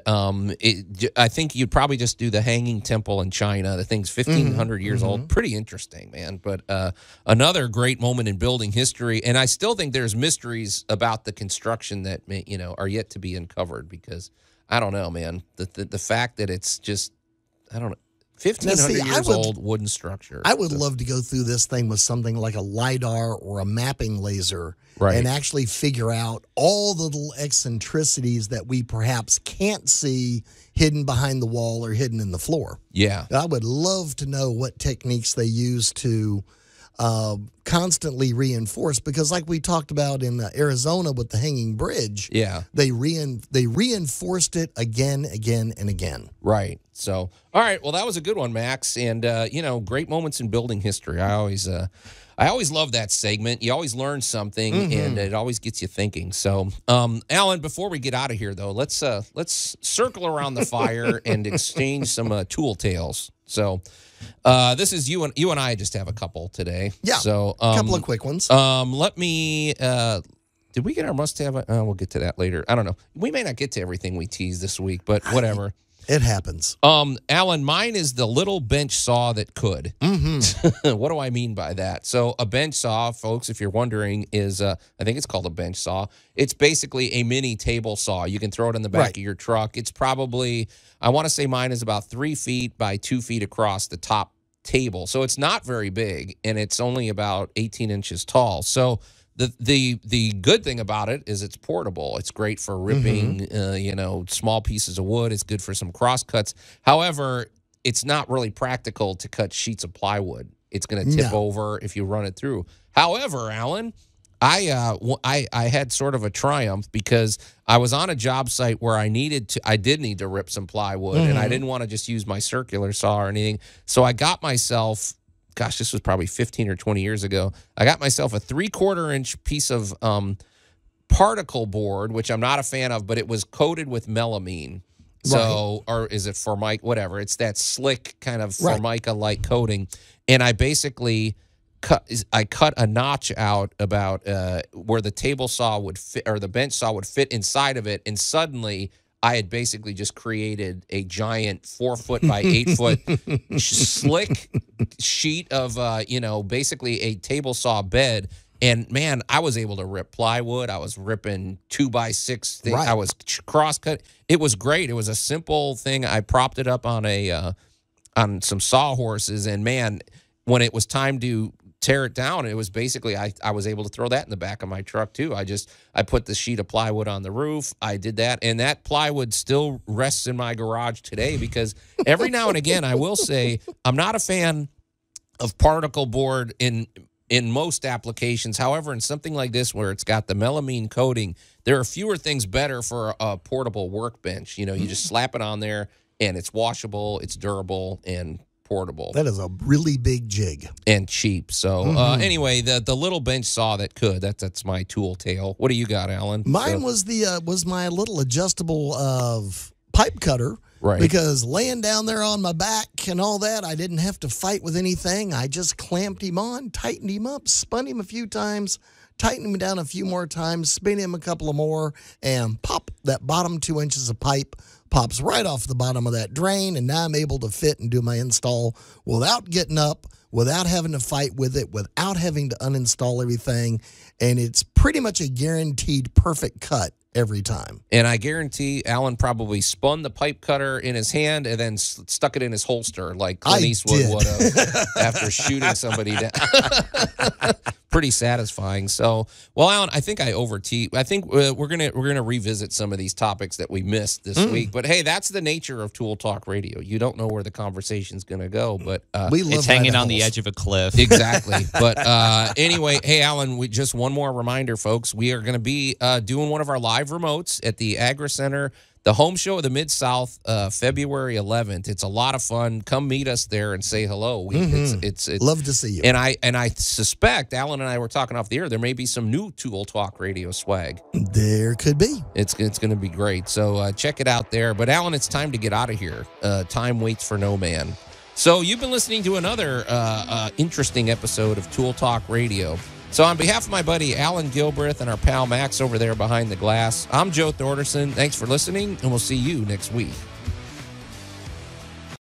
I think you'd probably just do the Hanging Temple in China. The thing's 1,500 years old. Pretty interesting, man. But another great moment in building history. And I still think there's mysteries about the construction that are yet to be uncovered, because I don't know, man. The fact that it's just, I don't know, 1,500 years old wooden structure. I would love to go through this thing with something like a LiDAR or a mapping laser and actually figure out all the little eccentricities that we perhaps can't see hidden behind the wall or hidden in the floor. Yeah. I would love to know what techniques they use to constantly reinforced, because like we talked about in Arizona with the Hanging Bridge, they reinforced it again, and again. Right. So, all right. Well, that was a good one, Max. And, great moments in building history. I always love that segment. You always learn something, and it always gets you thinking. So, Alan, before we get out of here, though, let's circle around the fire and exchange some tool tales. So, this is you and I just have a couple today. Yeah. So, a couple of quick ones. Let me. Did we get our must-have? We'll get to that later. I don't know. We may not get to everything we teased this week, but whatever. It happens. Alan, mine is the little bench saw that could. What do I mean by that? So a bench saw, folks, if you're wondering, is I think it's called a bench saw. It's basically a mini table saw. You can throw it in the back of your truck. It's probably, I want to say mine is about 3 feet by 2 feet across the top table. So it's not very big, and it's only about 18 inches tall. So the good thing about it is it's portable. It's great for ripping, small pieces of wood. It's good for some cross cuts. However, it's not really practical to cut sheets of plywood. It's going to tip over if you run it through. However, Alan, I had sort of a triumph, because I was on a job site where I did need to rip some plywood, and I didn't want to just use my circular saw or anything. So I got myself, gosh, this was probably 15 or 20 years ago, I got myself a 3/4 inch piece of particle board, which I'm not a fan of, but it was coated with melamine. So, or is it Formica? Whatever. It's that slick kind of Formica-like coating. And I basically cut a notch out about where the table saw would fit, or the bench saw would fit inside of it. And suddenly I had basically just created a giant 4 foot by 8 foot slick sheet of, basically a table saw bed. And man, I was able to rip plywood. I was ripping 2x6 things. I was cross cut. It was great. It was a simple thing. I propped it up on on some sawhorses, and man, when it was time to tear it down, it was basically I was able to throw that in the back of my truck too. I put the sheet of plywood on the roof. I did that, and that plywood still rests in my garage today, because every now and again, I will say, I'm not a fan of particle board in most applications. However, in something like this where it's got the melamine coating, there are fewer things better for a portable workbench. You just slap it on there, and it's washable, it's durable, and portable. That is a really big jig. And cheap. So anyway, the little bench saw that could. That's my tool tale. What do you got, Alan? Mine was my little adjustable pipe cutter. Right. Because laying down there on my back and all that, I didn't have to fight with anything. I just clamped him on, tightened him up, spun him a few times, tightened him down a few more times, spin him a couple of more, and pop, that bottom 2 inches of pipe pops right off the bottom of that drain, and now I'm able to fit and do my install without getting up, without having to fight with it, without having to uninstall everything, and it's pretty much a guaranteed perfect cut every time. And I guarantee Alan probably spun the pipe cutter in his hand and then stuck it in his holster like Clint Eastwood would have after shooting somebody down. Pretty satisfying. So, well, Alan, I think I I think we're gonna revisit some of these topics that we missed this week. But hey, that's the nature of Tool Talk Radio. You don't know where the conversation's gonna go, but it's hanging on the edge of a cliff. Exactly. But anyway, hey, Alan, just one more reminder, folks. We are gonna be doing one of our live remotes at the Agri Center, the home show of the Mid-South, February 11th. It's a lot of fun. Come meet us there and say hello. It's love to see you. And I suspect, Alan and I were talking off the air, there may be some new Tool Talk Radio swag. There could be. It's going to be great. So check it out there. But Alan, it's time to get out of here. Time waits for no man. So you've been listening to another interesting episode of Tool Talk Radio. So on behalf of my buddy Alan Gilbreth and our pal Max over there behind the glass, I'm Joe Thorderson. Thanks for listening, and we'll see you next week.